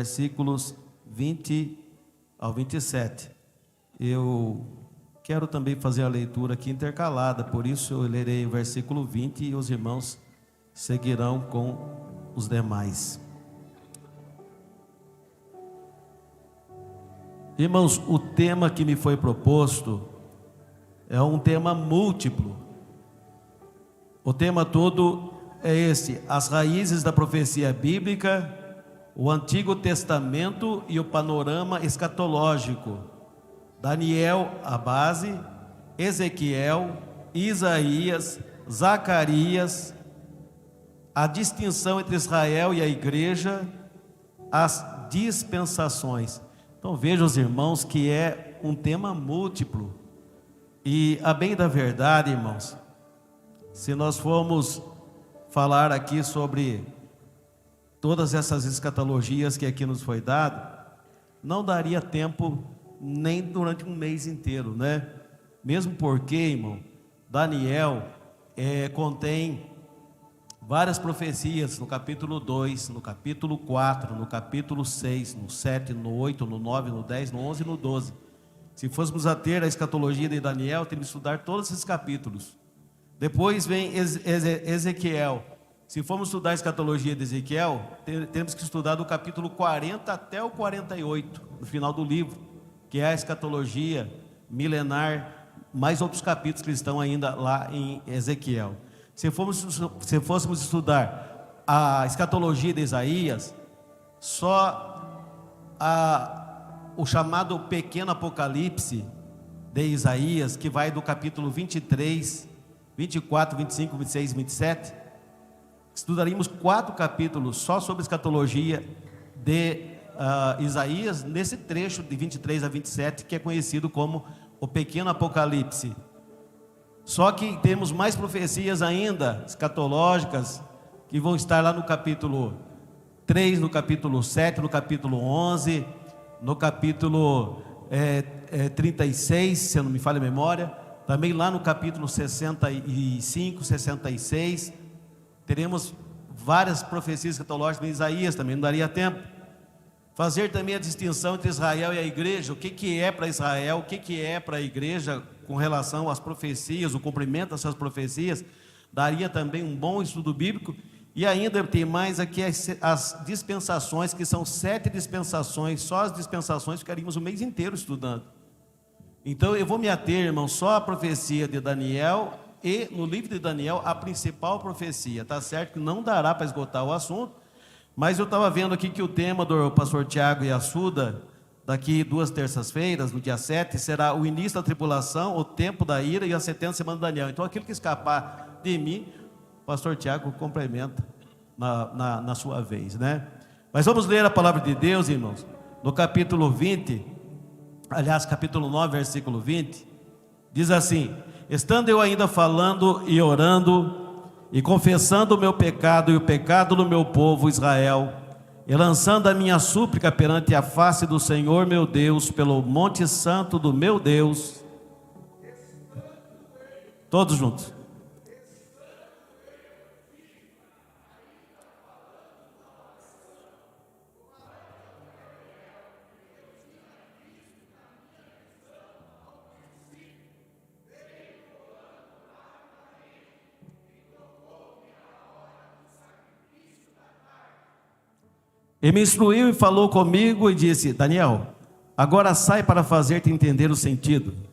versículos 20 ao 27. Eu quero também fazer a leitura aqui intercalada, por isso eu lerei o versículo 20 e os irmãos seguirão com os demais. Irmãos, o tema que me foi proposto é um tema múltiplo. O tema todo é esse: as raízes da profecia bíblica, o Antigo Testamento e o panorama escatológico. Daniel, a base, Ezequiel, Isaías, Zacarias, a distinção entre Israel e a igreja, as dispensações. Então vejam os irmãos que é um tema múltiplo. E a bem da verdade, irmãos, se nós formos falar aqui sobre todas essas escatologias que aqui nos foi dado, não daria tempo nem durante um mês inteiro, né? Mesmo porque, irmão, Daniel contém várias profecias no capítulo 2, no capítulo 4, no capítulo 6, no 7, no 8, no 9, no 10, no 11 e no 12. Se fôssemos a ter a escatologia de Daniel, teríamos que estudar todos esses capítulos. Depois vem Ezequiel. Se formos estudar a escatologia de Ezequiel, temos que estudar do capítulo 40 até o 48, no final do livro, que é a escatologia milenar, mais outros capítulos que estão ainda lá em Ezequiel. Se fôssemos estudar a escatologia de Isaías, só o chamado pequeno Apocalipse de Isaías, que vai do capítulo 23, 24, 25, 26 e 27, estudaríamos 4 capítulos só sobre escatologia de Isaías, nesse trecho de 23 a 27, que é conhecido como o pequeno Apocalipse. Só que temos mais profecias ainda, escatológicas, que vão estar lá no capítulo 3, no capítulo 7, no capítulo 11, no capítulo 36, se eu não me falha a memória, também lá no capítulo 65, 66, teremos várias profecias escatológicas em Isaías, também não daria tempo. Fazer também a distinção entre Israel e a igreja, o que é para Israel, o que é para a igreja com relação às profecias, o cumprimento dessas profecias, daria também um bom estudo bíblico. E ainda tem mais aqui as dispensações, que são 7 dispensações, só as dispensações ficaríamos o mês inteiro estudando. Então eu vou me ater, irmão, só a profecia de Daniel, e no livro de Daniel a principal profecia. Está certo que não dará para esgotar o assunto, mas eu estava vendo aqui que o tema do pastor Tiago e Assuda, daqui 2 terças-feiras, no dia 7, será o início da tribulação, o tempo da ira e a 70 semana de Daniel. Então aquilo que escapar de mim, o pastor Tiago complementa na sua vez, né? Mas vamos ler a palavra de Deus, irmãos, no capítulo 20, aliás, capítulo 9, versículo 20, diz assim: estando eu ainda falando e orando, e confessando o meu pecado e o pecado do meu povo Israel, e lançando a minha súplica perante a face do Senhor meu Deus, pelo monte santo do meu Deus, todos juntos. E me instruiu e falou comigo e disse: Daniel, agora sai para fazer-te entender o sentido.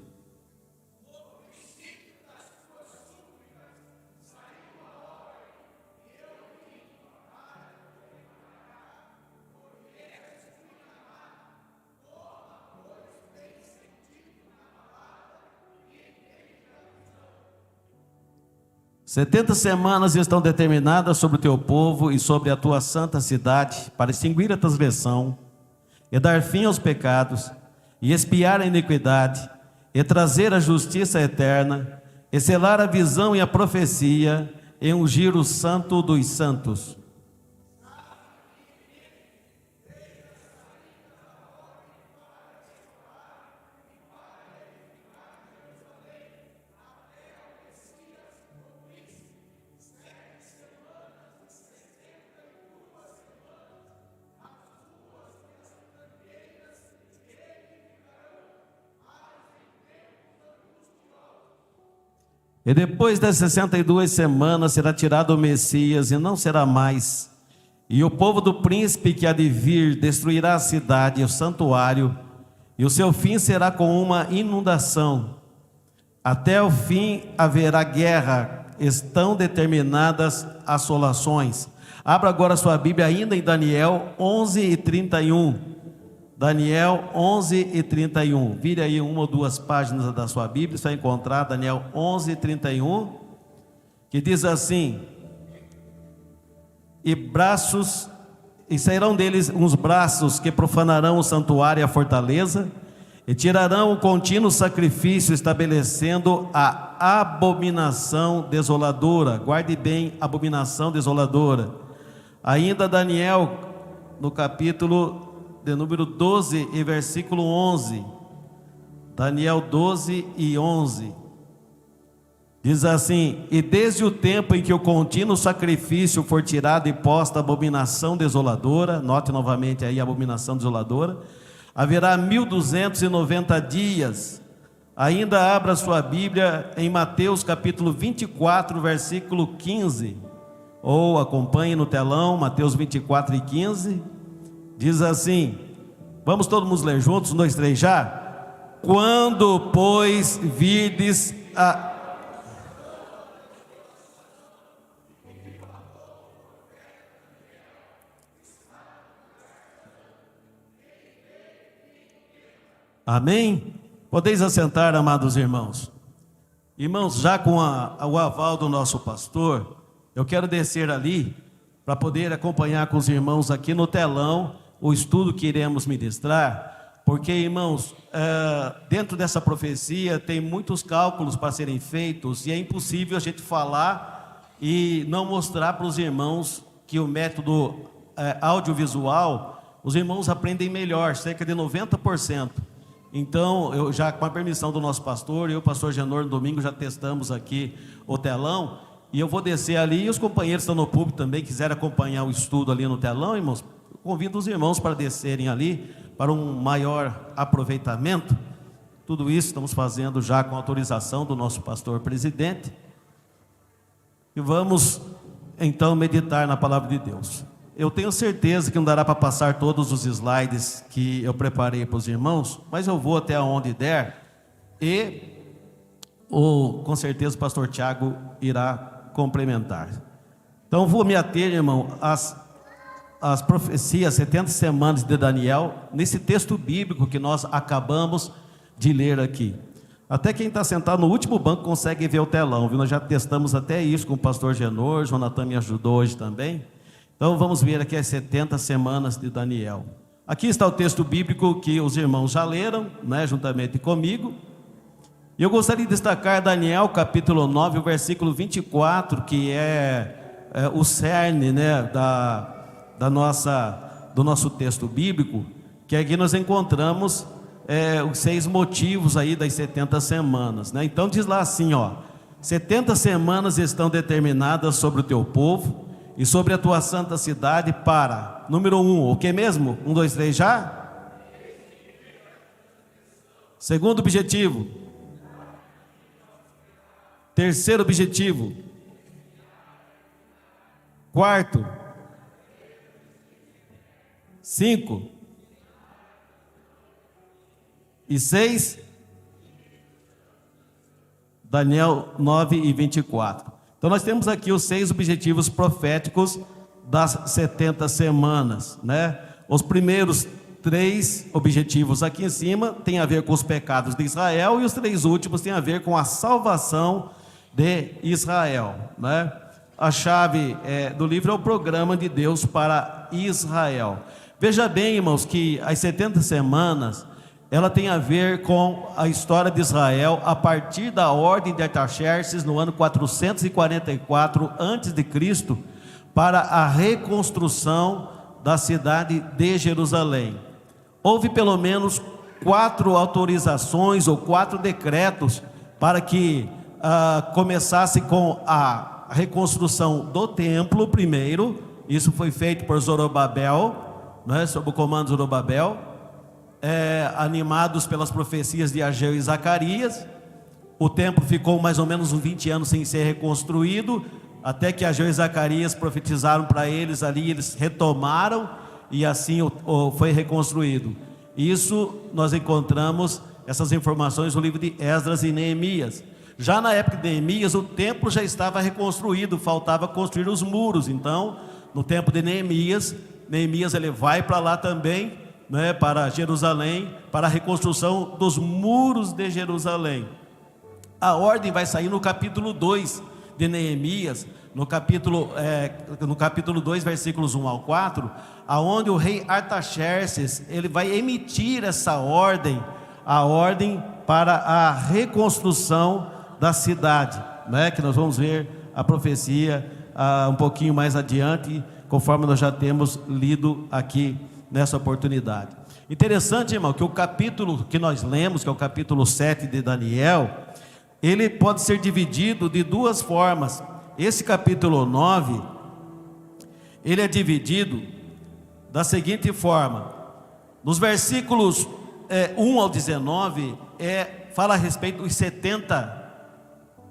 Setenta semanas estão determinadas sobre o teu povo e sobre a tua santa cidade, para extinguir a transgressão, e dar fim aos pecados, e expiar a iniquidade, e trazer a justiça eterna, e selar a visão e a profecia, e ungir o santo dos santos. E depois das 62 semanas será tirado o Messias e não será mais. E o povo do príncipe que há de vir destruirá a cidade e o santuário, e o seu fim será com uma inundação. Até o fim haverá guerra, estão determinadas assolações. Abra agora sua Bíblia ainda em Daniel 11:31. Daniel 11:31. Vire aí uma ou duas páginas da sua Bíblia, você vai encontrar Daniel 11:31, que diz assim: e sairão deles uns braços que profanarão o santuário e a fortaleza, e tirarão o contínuo sacrifício, estabelecendo a abominação desoladora. Guarde bem, abominação desoladora. Ainda Daniel, no capítulo de número 12 e versículo 11. Daniel 12:11. Diz assim: e desde o tempo em que o contínuo sacrifício for tirado e posta a abominação desoladora, note novamente aí a abominação desoladora, haverá 1290 dias. Ainda abra sua Bíblia em Mateus capítulo 24, versículo 15, ou acompanhe no telão, Mateus 24:15, diz assim, vamos todo mundo ler juntos, 1, 2, 3, já? Quando, pois, virdes a... Amém? Podeis assentar, amados irmãos. Irmãos, já com o aval do nosso pastor, eu quero descer ali para poder acompanhar com os irmãos aqui no telão o estudo que iremos ministrar, porque, irmãos, dentro dessa profecia tem muitos cálculos para serem feitos e é impossível a gente falar e não mostrar para os irmãos que o método audiovisual, os irmãos aprendem melhor, cerca de 90%. Então, eu já, com a permissão do nosso pastor, eu e o pastor Genor, no domingo, já testamos aqui o telão, e eu vou descer ali, e os companheiros que estão no público também, quiserem acompanhar o estudo ali no telão, irmãos, convido os irmãos para descerem ali, para um maior aproveitamento. Tudo isso estamos fazendo já com autorização do nosso pastor presidente, e vamos, então, meditar na palavra de Deus. Eu tenho certeza que não dará para passar todos os slides que eu preparei para os irmãos, mas eu vou até onde der, e com certeza o pastor Tiago irá complementar. Então vou me ater, irmão, às profecias, 70 semanas de Daniel, nesse texto bíblico que nós acabamos de ler aqui. Até quem está sentado no último banco consegue ver o telão, viu? Nós já testamos até isso com o pastor Genor, Jonathan me ajudou hoje também. Então vamos ver aqui as 70 semanas de Daniel. Aqui está o texto bíblico que os irmãos já leram, né, juntamente comigo. E eu gostaria de destacar Daniel capítulo 9, o versículo 24, que é o cerne, né, do nosso texto bíblico, que aqui nós encontramos os 6 motivos aí das 70 semanas, né? Então diz lá assim, 70 semanas estão determinadas sobre o teu povo e sobre a tua santa cidade para, número 1, o que mesmo? 1, 2, 3, já? Segundo objetivo. Terceiro objetivo. Quarto. 5. E 6. Daniel 9:24. Então nós temos aqui os 6 objetivos proféticos das 70 semanas, né? Os primeiros 3 objetivos aqui em cima têm a ver com os pecados de Israel, e os 3 últimos têm a ver com a salvação de Israel, né? A chave do livro é o programa de Deus para Israel. Veja bem, irmãos, que as 70 semanas ela tem a ver com a história de Israel a partir da ordem de Artaxerxes no ano 444 a.C. para a reconstrução da cidade de Jerusalém. Houve pelo menos 4 autorizações ou 4 decretos para que começasse com a reconstrução do templo primeiro. Isso foi feito por Zorobabel, né, sob o comando de Zorobabel, animados pelas profecias de Ageu e Zacarias. o templo ficou mais ou menos uns 20 anos sem ser reconstruído, até que Ageu e Zacarias profetizaram para eles ali, eles retomaram e assim foi reconstruído. Isso nós encontramos essas informações no livro de Esdras e Neemias. Já na época de Neemias, o templo já estava reconstruído, faltava construir os muros. Então, no tempo de Neemias ele vai para lá também, né, para Jerusalém, para a reconstrução dos muros de Jerusalém. A ordem vai sair no capítulo 2 de Neemias, no capítulo 2, versículos 1 ao 4, aonde o rei Artaxerxes, ele vai emitir essa ordem, a ordem para a reconstrução da cidade, né? Que nós vamos ver a profecia um pouquinho mais adiante, conforme nós já temos lido aqui nessa oportunidade. Interessante, irmão, que o capítulo que nós lemos, que é o capítulo 7 de Daniel, ele pode ser dividido de duas formas. Esse capítulo 9, ele é dividido da seguinte forma: nos versículos 1 ao 19, fala a respeito dos 70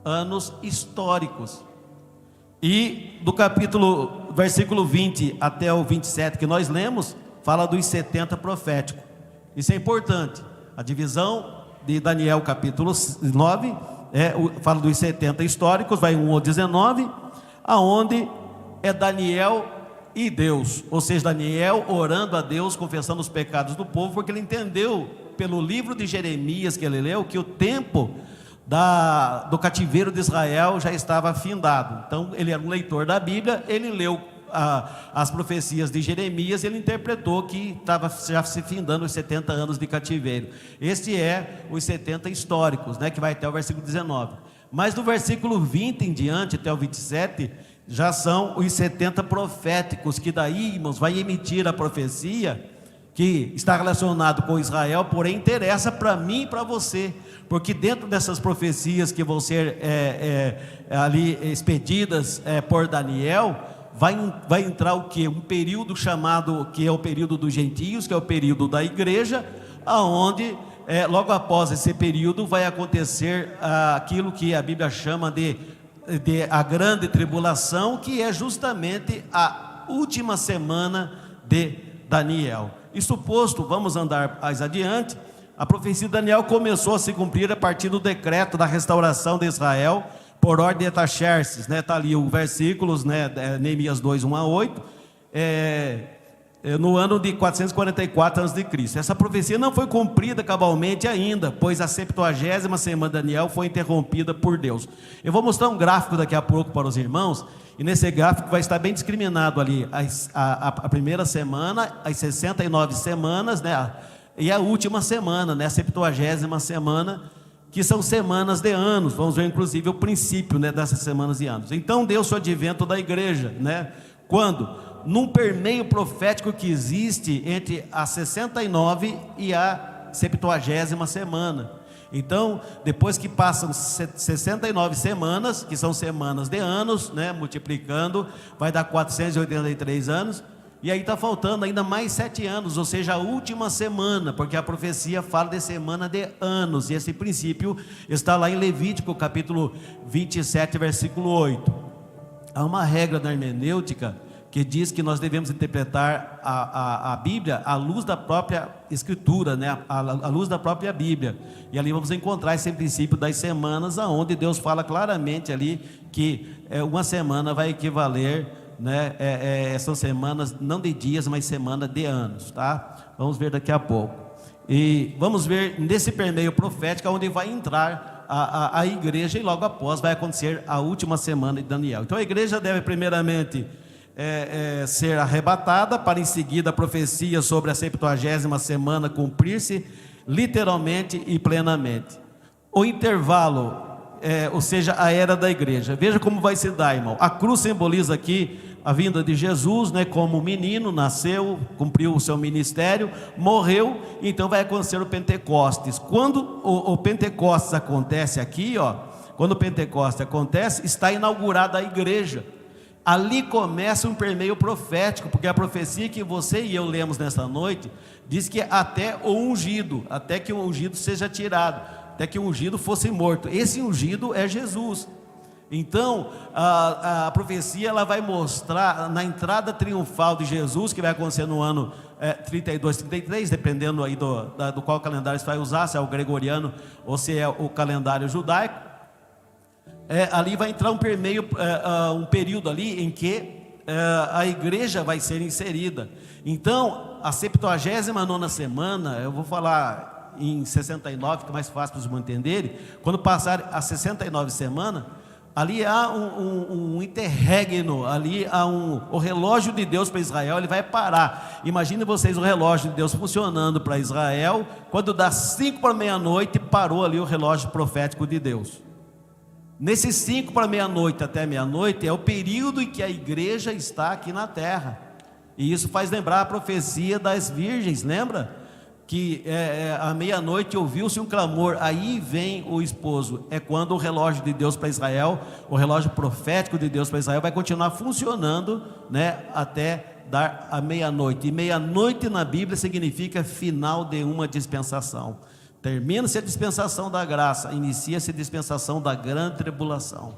anos históricos, e do versículo 20 até o 27 que nós lemos, fala dos 70 proféticos. Isso é importante. A divisão de Daniel capítulo 9 fala dos 70 históricos, vai 1 ao 19, aonde é Daniel e Deus, ou seja, Daniel orando a Deus, confessando os pecados do povo, porque ele entendeu pelo livro de Jeremias que ele leu, que o tempo do cativeiro de Israel já estava findado. Então ele era um leitor da Bíblia, ele leu as profecias de Jeremias, ele interpretou que estava já se findando os 70 anos de cativeiro. Este é os 70 históricos, né, que vai até o versículo 19. Mas do versículo 20 em diante até o 27 já são os 70 proféticos, que daí, irmãos, vai emitir a profecia que está relacionado com Israel, porém interessa para mim e para você, porque dentro dessas profecias que vão ser ali expedidas por Daniel, vai entrar o que? Um período chamado, que é o período dos gentios, que é o período da igreja, aonde logo após esse período vai acontecer aquilo que a Bíblia chama de a grande tribulação, que é justamente a última semana de Daniel. Isso posto, vamos andar mais adiante. A profecia de Daniel começou a se cumprir a partir do decreto da restauração de Israel por ordem de Artaxerxes, né? Está ali os versículos, né? Neemias 2, 1 a 8, no ano de 444 a.C. Essa profecia não foi cumprida cabalmente ainda, pois a 70ª semana de Daniel foi interrompida por Deus. Eu vou mostrar um gráfico daqui a pouco para os irmãos, e nesse gráfico vai estar bem discriminado ali a primeira semana, as 69 semanas, né? E a última semana, né? A 70ª semana, que são semanas de anos. Vamos ver inclusive o princípio, né, dessas semanas de anos. Então deu-se o advento da igreja, né? Quando? Num permeio profético que existe entre a 69 e a 70ª semana. Então, depois que passam 69 semanas, que são semanas de anos, né, multiplicando, vai dar 483 anos, e aí está faltando ainda mais 7 anos, ou seja, a última semana, porque a profecia fala de semana de anos, e esse princípio está lá em Levítico, capítulo 27, versículo 8. Há uma regra da hermenêutica que diz que nós devemos interpretar a Bíblia à luz da própria Escritura, né? À luz da própria Bíblia. E ali vamos encontrar esse princípio das semanas, aonde Deus fala claramente ali que uma semana vai equivaler, né? São semanas não de dias, mas semana de anos, tá? Vamos ver daqui a pouco. E vamos ver nesse permeio profético onde vai entrar a igreja, e logo após vai acontecer a última semana de Daniel. Então a igreja deve primeiramente ser arrebatada, para em seguida a profecia sobre a 70ª semana cumprir-se literalmente e plenamente. O intervalo, ou seja, a era da igreja. Veja como vai se dar, irmão. A cruz simboliza aqui a vinda de Jesus, né? Como menino, nasceu, cumpriu o seu ministério, morreu, então vai acontecer o Pentecostes. Quando o Pentecostes acontece aqui, quando o Pentecostes acontece, está inaugurada a igreja. Ali começa um permeio profético, porque a profecia que você e eu lemos nessa noite diz que até o ungido, até que o ungido seja tirado. até que o ungido fosse morto. Esse ungido é Jesus. Então, a profecia ela vai mostrar na entrada triunfal de Jesus, que vai acontecer no ano 32, 33, dependendo aí do qual calendário você vai usar, se é o gregoriano ou se é o calendário judaico. Ali vai entrar um período ali em que a igreja vai ser inserida. Então, a 79ª semana, eu vou falar em 69, que é mais fácil para os irmãos entenderem. Quando passar a 69 semanas, ali há um interregno, ali há o relógio de Deus para Israel, ele vai parar. Imagine vocês o relógio de Deus funcionando para Israel, quando dá 5 para meia-noite, parou ali o relógio profético de Deus. Nesses 5 para meia-noite até meia-noite é o período em que a igreja está aqui na terra. E isso faz lembrar a profecia das virgens, lembra? Que à meia-noite ouviu-se um clamor, aí vem o esposo. É quando o relógio de Deus para Israel, o relógio profético de Deus para Israel vai continuar funcionando, né, até dar a meia-noite. E meia-noite na Bíblia significa final de uma dispensação. Termina-se a dispensação da graça, inicia-se a dispensação da grande tribulação.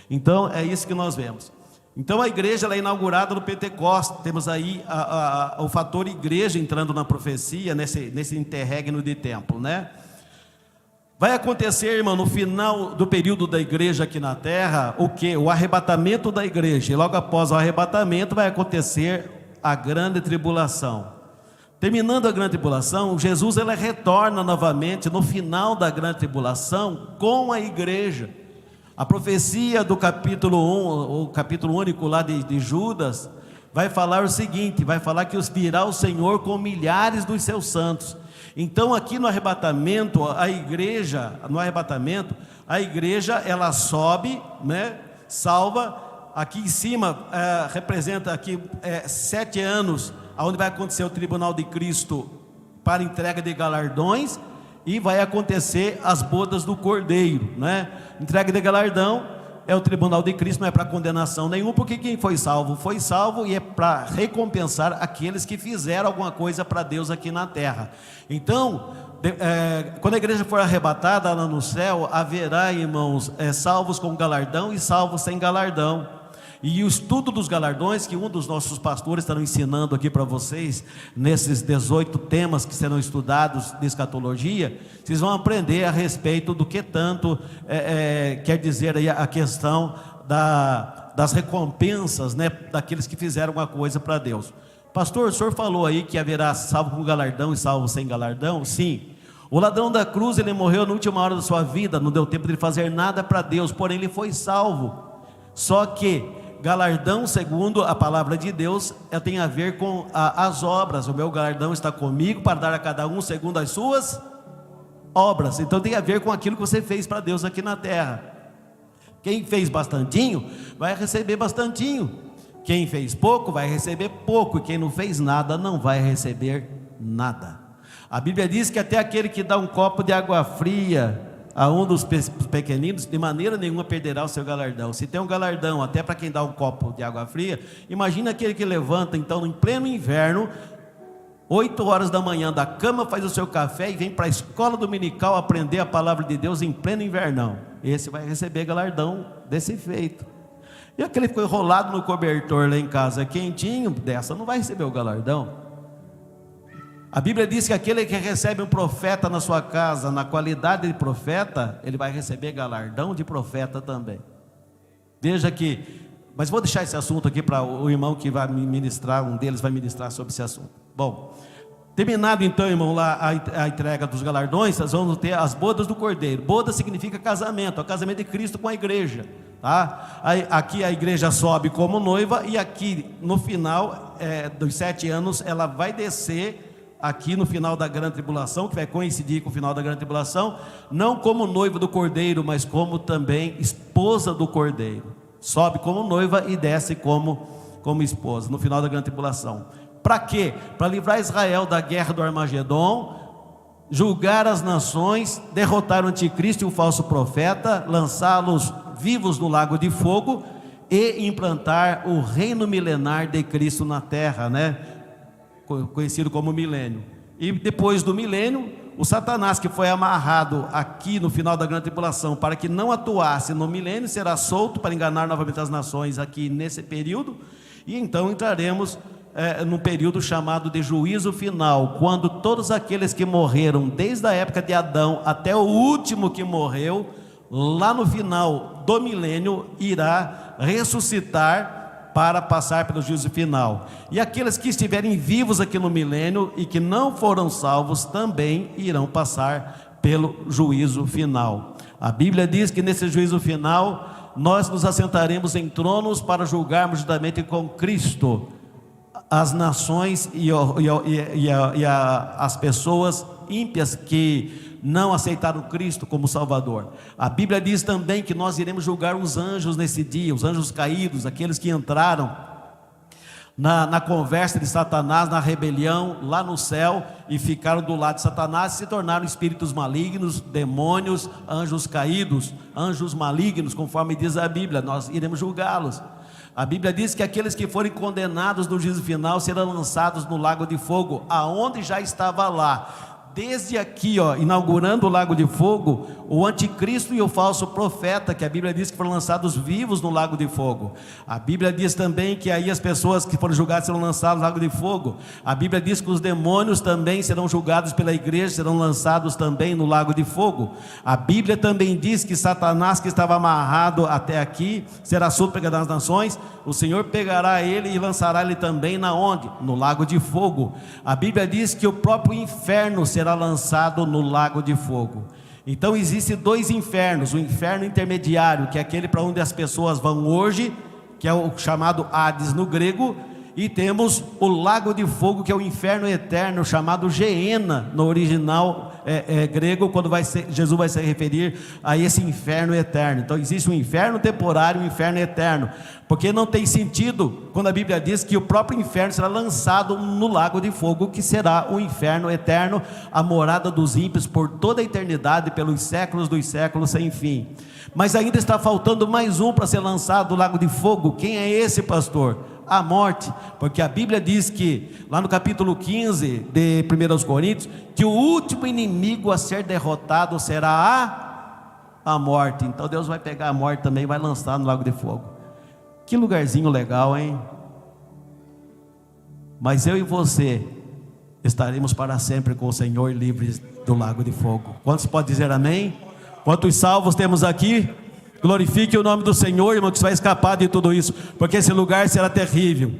Então é isso que nós vemos. Então a igreja ela é inaugurada no Pentecostes. Temos aí o fator igreja entrando na profecia, nesse interregno de tempo, né? Vai acontecer, irmão, no final do período da igreja aqui na terra, o que? O arrebatamento da igreja. E logo após o arrebatamento vai acontecer a grande tribulação. Terminando a grande tribulação, Jesus ele retorna novamente no final da grande tribulação com a igreja. A profecia do capítulo 1, o capítulo único lá de Judas, vai falar o seguinte, vai falar que virá o Senhor com milhares dos seus santos. Então aqui no arrebatamento, a igreja ela sobe, né, salva. Aqui em cima representa aqui 7 anos, onde vai acontecer o tribunal de Cristo para entrega de galardões, e vai acontecer as bodas do Cordeiro, né? Entrega de galardão é o tribunal de Cristo, não é para condenação nenhuma, porque quem foi salvo e é para recompensar aqueles que fizeram alguma coisa para Deus aqui na terra. Então, quando a igreja for arrebatada lá no céu, haverá, irmãos, salvos com galardão e salvos sem galardão. E o estudo dos galardões, que um dos nossos pastores estarão ensinando aqui para vocês, nesses 18 temas que serão estudados de escatologia, vocês vão aprender a respeito do que tanto quer dizer aí a questão das recompensas, né, daqueles que fizeram alguma coisa para Deus. Pastor, o senhor falou aí que haverá salvo com galardão e salvo sem galardão? Sim. O ladrão da cruz, ele morreu na última hora da sua vida, não deu tempo de ele fazer nada para Deus, porém ele foi salvo. Só que galardão, segundo a palavra de Deus, tem a ver com as obras. O meu galardão está comigo para dar a cada um segundo as suas obras. Então tem a ver com aquilo que você fez para Deus aqui na terra. Quem fez bastantinho vai receber bastantinho, quem fez pouco vai receber pouco, e quem não fez nada não vai receber nada. A Bíblia diz que até aquele que dá um copo de água fria a um dos pequeninos, de maneira nenhuma perderá o seu galardão. Se tem um galardão até para quem dá um copo de água fria, imagina aquele que levanta então em pleno inverno, 8 horas da manhã da cama, faz o seu café e vem para a escola dominical aprender a palavra de Deus em pleno invernão. Esse vai receber galardão desse feito. E aquele que ficou enrolado no cobertor lá em casa, quentinho, dessa não vai receber o galardão. A Bíblia diz que aquele que recebe um profeta na sua casa, na qualidade de profeta, ele vai receber galardão de profeta também. Veja que, mas vou deixar esse assunto aqui para o irmão que vai ministrar, um deles vai ministrar sobre esse assunto. Bom, terminado então, irmão, lá a entrega dos galardões, nós vamos ter as bodas do Cordeiro. Boda significa casamento, é o casamento de Cristo com a igreja, tá? Aqui a igreja sobe como noiva, e aqui no final dos 7 anos ela vai descer aqui no final da grande tribulação, que vai coincidir com o final da grande tribulação, não como noiva do Cordeiro, mas como também esposa do Cordeiro. Sobe como noiva e desce como esposa no final da grande tribulação. Para quê? Para livrar Israel da guerra do Armagedon, julgar as nações, derrotar o anticristo e o falso profeta, lançá-los vivos no lago de fogo e implantar o reino milenar de Cristo na terra, né? Conhecido como milênio. E depois do milênio, o Satanás que foi amarrado aqui no final da grande tribulação para que não atuasse no milênio, será solto para enganar novamente as nações aqui nesse período, e então entraremos num período chamado de juízo final, quando todos aqueles que morreram desde a época de Adão até o último que morreu, lá no final do milênio, irá ressuscitar para passar pelo juízo final. E aqueles que estiverem vivos aqui no milênio e que não foram salvos também irão passar pelo juízo final. A Bíblia diz que nesse juízo final nós nos assentaremos em tronos para julgarmos juntamente com Cristo as nações e as pessoas ímpias que não aceitaram Cristo como Salvador. A Bíblia diz também que nós iremos julgar os anjos nesse dia, os anjos caídos, aqueles que entraram na conversa de Satanás, na rebelião lá no céu, e ficaram do lado de Satanás, se tornaram espíritos malignos, demônios, anjos caídos, anjos malignos, conforme diz a Bíblia. Nós iremos julgá-los. A Bíblia diz que aqueles que forem condenados no juízo final serão lançados no lago de fogo, aonde já estava lá. Desde aqui, inaugurando o lago de fogo, o anticristo e o falso profeta, que a Bíblia diz que foram lançados vivos no lago de fogo. A Bíblia diz também que aí as pessoas que foram julgadas serão lançadas no lago de fogo. A Bíblia diz que os demônios também serão julgados pela igreja, serão lançados também no lago de fogo. A Bíblia também diz que Satanás, que estava amarrado até aqui, será solto para enganar as nações. O Senhor pegará ele e lançará ele também na onde? No lago de fogo. A Bíblia diz que o próprio inferno será lançado no lago de fogo. Então existem dois infernos: o inferno intermediário, que é aquele para onde as pessoas vão hoje, que é o chamado Hades no grego, e temos o lago de fogo, que é o inferno eterno, chamado Geena no original grego, quando Jesus vai se referir a esse inferno eterno. Então existe um inferno temporário e um inferno eterno, porque não tem sentido quando a Bíblia diz que o próprio inferno será lançado no lago de fogo, que será o inferno eterno, a morada dos ímpios por toda a eternidade, pelos séculos dos séculos sem fim. Mas ainda está faltando mais um para ser lançado no lago de fogo. Quem é esse, pastor? A morte, porque a Bíblia diz que, lá no capítulo 15 de 1 Coríntios, que o último inimigo a ser derrotado será a morte. Então Deus vai pegar a morte também e vai lançar no lago de fogo. Que lugarzinho legal, hein? Mas eu e você estaremos para sempre com o Senhor, livres do lago de fogo. Quantos podem dizer amém? Quantos salvos temos aqui? Glorifique o nome do Senhor, irmão, que você vai escapar de tudo isso, porque esse lugar será terrível.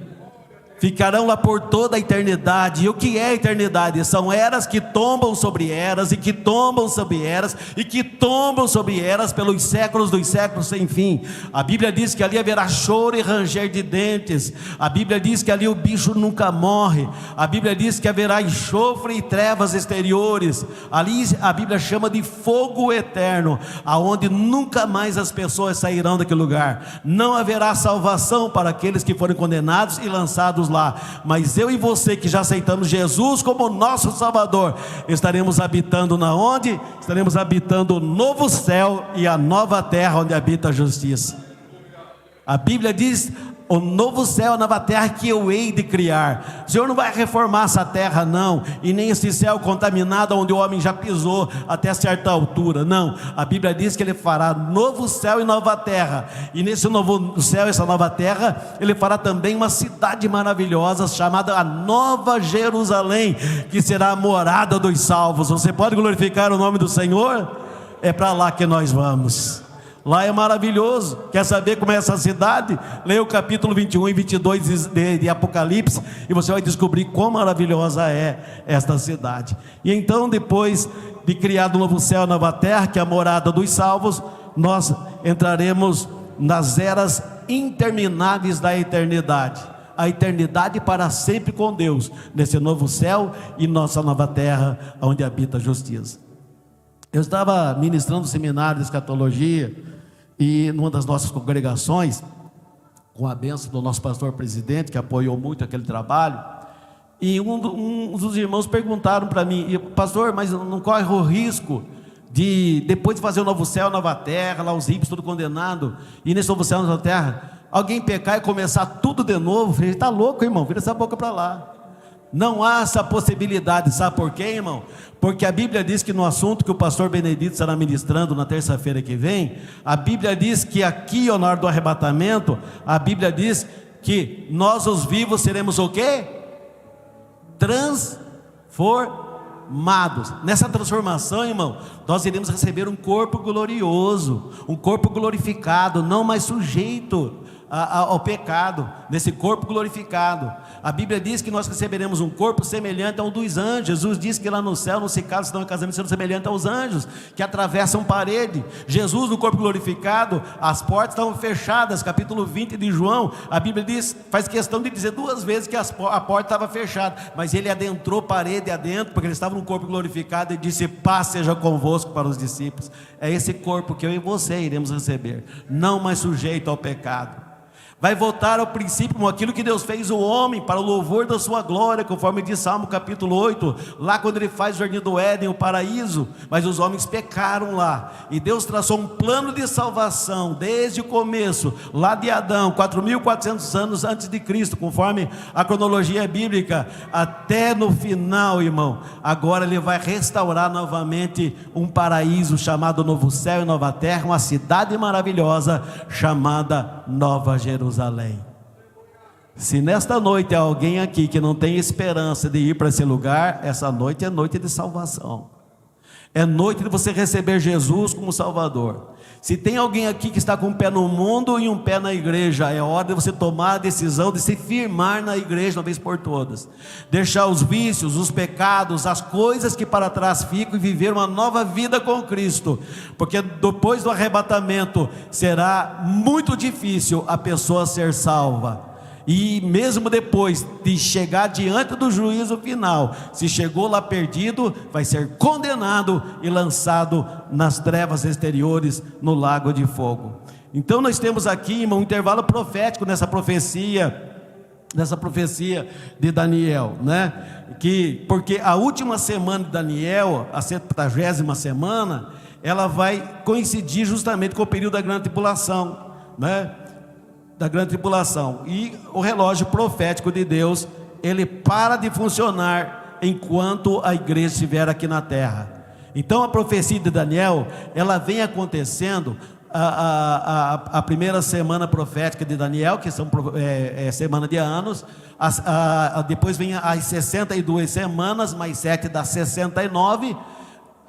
Ficarão lá por toda a eternidade. E o que é a eternidade? São eras que tombam sobre eras, e que tombam sobre eras, e que tombam sobre eras, pelos séculos dos séculos sem fim. A Bíblia diz que ali haverá choro e ranger de dentes. A Bíblia diz que ali o bicho nunca morre. A Bíblia diz que haverá enxofre e trevas exteriores. Ali a Bíblia chama de fogo eterno, aonde nunca mais as pessoas sairão daquele lugar. Não haverá salvação para aqueles que forem condenados e lançados lá, mas eu e você que já aceitamos Jesus como nosso Salvador, estaremos habitando na onde? Estaremos habitando o novo céu e a nova terra, onde habita a justiça. A Bíblia diz: o novo céu e a nova terra que eu hei de criar. O Senhor não vai reformar essa terra não, e nem esse céu contaminado onde o homem já pisou até certa altura, não. A Bíblia diz que Ele fará novo céu e nova terra, e nesse novo céu e essa nova terra Ele fará também uma cidade maravilhosa, chamada a Nova Jerusalém, que será a morada dos salvos. Você pode glorificar o nome do Senhor? É para lá que nós vamos. Lá é maravilhoso. Quer saber como é essa cidade? Leia o capítulo 21 e 22 de Apocalipse, e você vai descobrir quão maravilhosa é esta cidade. E então, depois de criado o novo céu e nova terra, que é a morada dos salvos, nós entraremos nas eras intermináveis da eternidade. A eternidade para sempre com Deus, nesse novo céu e nossa nova terra, onde habita a justiça. Eu estava ministrando um seminário de escatologia, e numa das nossas congregações, com a bênção do nosso pastor presidente, que apoiou muito aquele trabalho, e um dos irmãos perguntaram para mim: pastor, mas não corre o risco de, depois de fazer o novo céu, nova terra, lá os ímpios tudo condenado, e nesse novo céu, nova terra, alguém pecar e começar tudo de novo? Eu falei: está louco, irmão, vira essa boca para lá. Não há essa possibilidade, sabe por quê, irmão? Porque a Bíblia diz que no assunto que o pastor Benedito estará ministrando na terça-feira que vem, a Bíblia diz que aqui, na hora do arrebatamento, a Bíblia diz que nós os vivos seremos o quê? Transformados. Nessa transformação, irmão, nós iremos receber um corpo glorioso, um corpo glorificado, não mais sujeito ao pecado, nesse corpo glorificado. A Bíblia diz que nós receberemos um corpo semelhante ao dos anjos. Jesus disse que lá no céu não se casa, senão em casamento serão semelhante aos anjos, que atravessam parede. Jesus no corpo glorificado, as portas estavam fechadas, capítulo 20 de João, a Bíblia diz, faz questão de dizer 2 vezes que a porta estava fechada, mas ele adentrou parede adentro, porque ele estava no corpo glorificado, e disse: paz seja convosco, para os discípulos. É esse corpo que eu e você iremos receber, não mais sujeito ao pecado. Vai voltar ao princípio, aquilo que Deus fez o homem para o louvor da sua glória, conforme diz Salmo capítulo 8, lá quando ele faz o jardim do Éden, o paraíso, mas os homens pecaram lá, e Deus traçou um plano de salvação, desde o começo, lá de Adão, 4.400 anos antes de Cristo, conforme a cronologia bíblica, até no final, irmão. Agora ele vai restaurar novamente um paraíso chamado Novo Céu e Nova Terra, uma cidade maravilhosa chamada Nova Jerusalém. Se nesta noite há alguém aqui que não tem esperança de ir para esse lugar, essa noite é noite de salvação, é noite de você receber Jesus como Salvador. Se tem alguém aqui que está com um pé no mundo e um pé na igreja, é hora de você tomar a decisão de se firmar na igreja uma vez por todas, deixar os vícios, os pecados, as coisas que para trás ficam, e viver uma nova vida com Cristo, porque depois do arrebatamento será muito difícil a pessoa ser salva. E mesmo depois de chegar diante do juízo final, se chegou lá perdido, vai ser condenado e lançado nas trevas exteriores, no lago de fogo. Então nós temos aqui, irmão, um intervalo profético nessa profecia de Daniel, né? Porque a última semana de Daniel, a 70ª semana, ela vai coincidir justamente com o período da grande tribulação, né? Da grande tribulação, e o relógio profético de Deus, ele para de funcionar enquanto a igreja estiver aqui na terra. Então a profecia de Daniel, ela vem acontecendo a primeira semana profética de Daniel, que são semana de anos, depois vem as 62 semanas, mais 7 dá 69.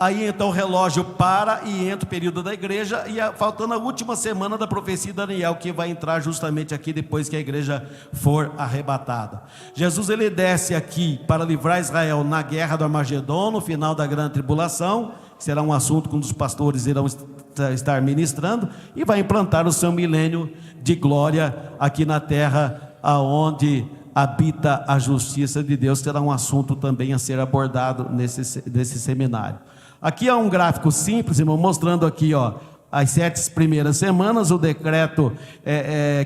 Aí então o relógio para e entra o período da igreja, e faltando a última semana da profecia de Daniel, que vai entrar justamente aqui depois que a igreja for arrebatada. Jesus, ele desce aqui para livrar Israel na guerra do Armagedon, no final da grande tribulação, será um assunto que um dos pastores irão estar ministrando, e vai implantar o seu milênio de glória aqui na terra, aonde habita a justiça de Deus. Será um assunto também a ser abordado nesse seminário. Aqui há um gráfico simples, irmão, mostrando aqui, as 7 primeiras semanas, o decreto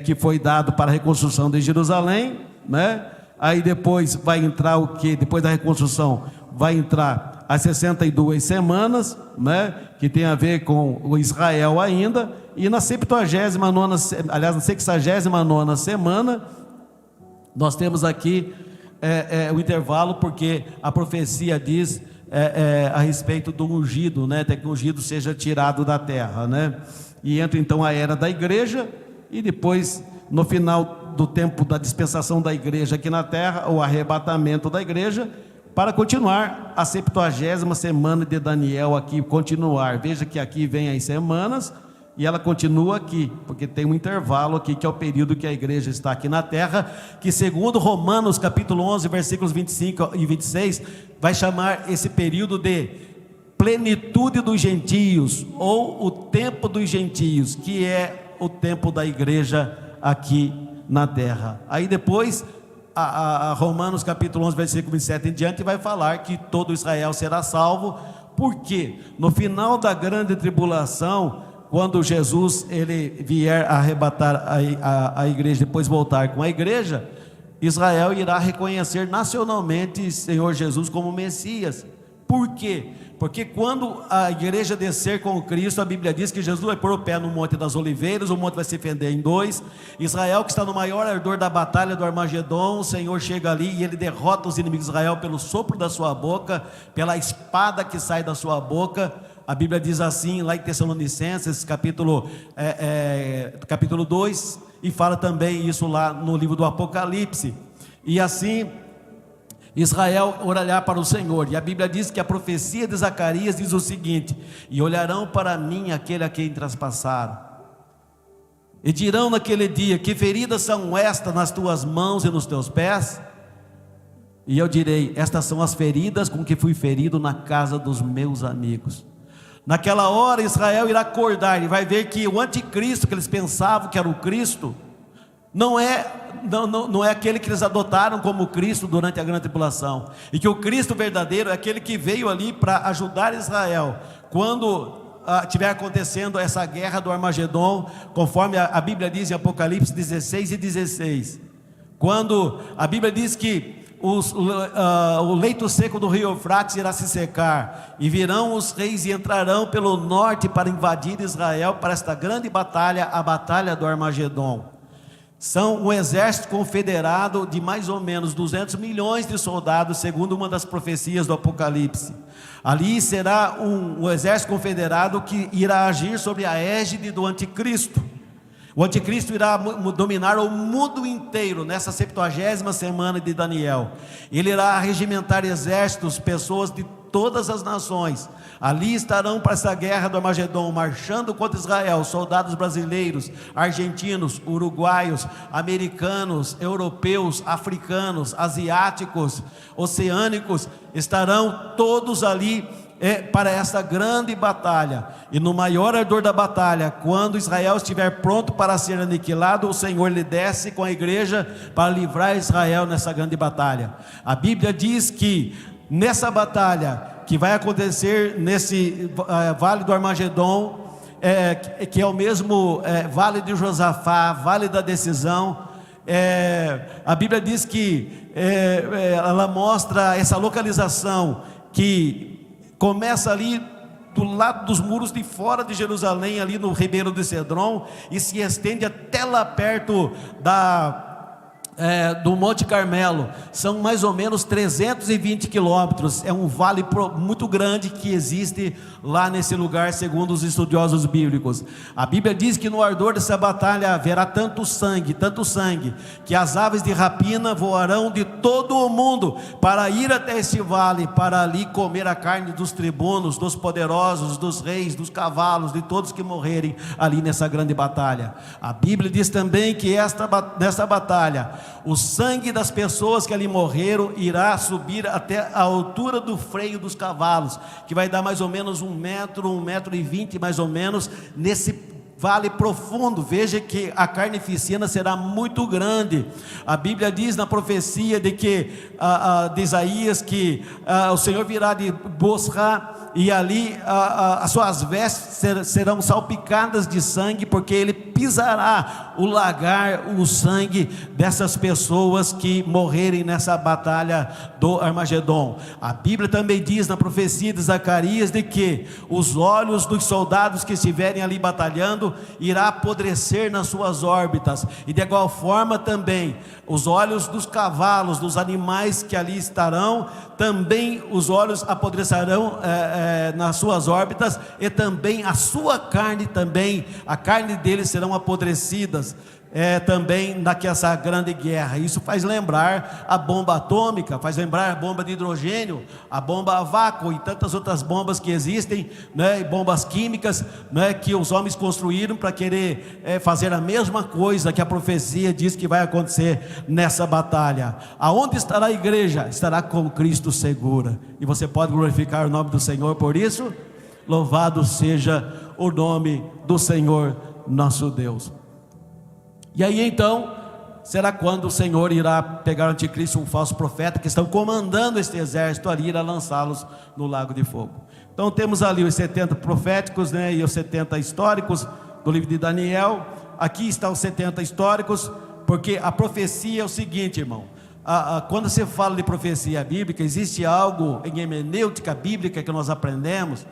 que foi dado para a reconstrução de Jerusalém, né? Aí depois vai entrar o que? Depois da reconstrução, vai entrar as 62 semanas, né? Que tem a ver com o Israel ainda, e na 69ª semana, nós temos aqui o intervalo, porque a profecia diz a respeito do ungido, né? Até que o ungido seja tirado da terra, né? E entra então a era da igreja, e depois, no final do tempo da dispensação da igreja aqui na terra, o arrebatamento da igreja, para continuar a 70ª semana de Daniel aqui, continuar. Veja que aqui vem as semanas, e ela continua aqui, porque tem um intervalo aqui, que é o período que a igreja está aqui na terra, que segundo Romanos capítulo 11, versículos 25 e 26, vai chamar esse período de plenitude dos gentios, ou o tempo dos gentios, que é o tempo da igreja aqui na terra. Aí depois, a Romanos capítulo 11, versículo 27 em diante, vai falar que todo Israel será salvo, porque no final da grande tribulação, quando Jesus ele vier arrebatar a igreja, depois voltar com a igreja, Israel irá reconhecer nacionalmente Senhor Jesus como Messias. Por quê? Porque quando a igreja descer com Cristo, a Bíblia diz que Jesus vai pôr o pé no Monte das Oliveiras, o monte vai se fender em dois. Israel, que está no maior ardor da batalha do Armagedon, o Senhor chega ali e ele derrota os inimigos de Israel pelo sopro da sua boca, pela espada que sai da sua boca. A Bíblia diz assim, lá em Tessalonicenses, capítulo 2, e fala também isso lá no livro do Apocalipse. E assim, Israel orará para o Senhor, e a Bíblia diz que a profecia de Zacarias diz o seguinte: e olharão para mim aquele a quem traspassaram, e dirão naquele dia: que feridas são estas nas tuas mãos e nos teus pés? E eu direi: estas são as feridas com que fui ferido na casa dos meus amigos. Naquela hora Israel irá acordar e vai ver que o anticristo, que eles pensavam que era o Cristo, não é aquele que eles adotaram como Cristo durante a grande tribulação, e que o Cristo verdadeiro é aquele que veio ali para ajudar Israel quando estiver acontecendo essa guerra do Armagedon, conforme a Bíblia diz em Apocalipse 16 e 16, quando a Bíblia diz que o leito seco do rio Eufrates irá se secar, e virão os reis e entrarão pelo norte para invadir Israel para esta grande batalha, a batalha do Armagedon. São um exército confederado de mais ou menos 200 milhões de soldados, segundo uma das profecias do Apocalipse. Ali será um exército confederado que irá agir sobre a égide do anticristo. O anticristo irá dominar o mundo inteiro nessa 70ª semana de Daniel. Ele irá regimentar exércitos, pessoas de todas as nações. Ali estarão para essa guerra do Armagedon, marchando contra Israel, soldados brasileiros, argentinos, uruguaios, americanos, europeus, africanos, asiáticos, oceânicos, estarão todos ali para essa grande batalha. E no maior ardor da batalha, quando Israel estiver pronto para ser aniquilado, o Senhor lhe desce com a igreja para livrar Israel nessa grande batalha. A Bíblia diz que nessa batalha que vai acontecer nesse vale do Armagedon, que é o mesmo vale de Josafá, vale da decisão, a Bíblia diz que ela mostra essa localização que começa ali do lado dos muros de fora de Jerusalém, ali no Ribeiro de Cedron, e se estende até lá perto do Monte Carmelo. São mais ou menos 320 quilômetros. É um vale muito grande que existe lá nesse lugar, segundo os estudiosos bíblicos. A Bíblia diz que no ardor dessa batalha haverá tanto sangue, que as aves de rapina voarão de todo o mundo para ir até esse vale, para ali comer a carne dos tribunos, dos poderosos, dos reis, dos cavalos, de todos que morrerem ali nessa grande batalha. A Bíblia diz também que nessa batalha, o sangue das pessoas que ali morreram irá subir até a altura do freio dos cavalos, que vai dar mais ou menos 1 metro e 20 mais ou menos, nesse vale profundo. Veja que a carnificina será muito grande. A Bíblia diz na profecia de Isaías que o Senhor virá de Bosra, e ali as suas vestes serão salpicadas de sangue, porque ele pisará o lagar, o sangue dessas pessoas que morrerem nessa batalha do Armagedon. A Bíblia também diz na profecia de Zacarias de que os olhos dos soldados que estiverem ali batalhando irá apodrecer nas suas órbitas, e de igual forma também os olhos dos cavalos, dos animais que ali estarão, também os olhos apodrecerão nas suas órbitas, e também a sua carne, também a carne deles serão apodrecidas. Também nessa grande guerra. Isso faz lembrar a bomba atômica, faz lembrar a bomba de hidrogênio, a bomba a vácuo e tantas outras bombas que existem, e bombas químicas, que os homens construíram para querer fazer a mesma coisa que a profecia diz que vai acontecer nessa batalha. Aonde estará a igreja? Estará com Cristo segura, e você pode glorificar o nome do Senhor por isso. Louvado seja o nome do Senhor nosso Deus. E aí então, será quando o Senhor irá pegar o anticristo, um falso profeta, que estão comandando este exército ali, irá lançá-los no lago de fogo. Então temos ali os 70 proféticos, e os 70 históricos do livro de Daniel. Aqui estão os 70 históricos, porque a profecia é o seguinte, irmão: quando se fala de profecia bíblica, existe algo em hermenêutica bíblica que nós aprendemos,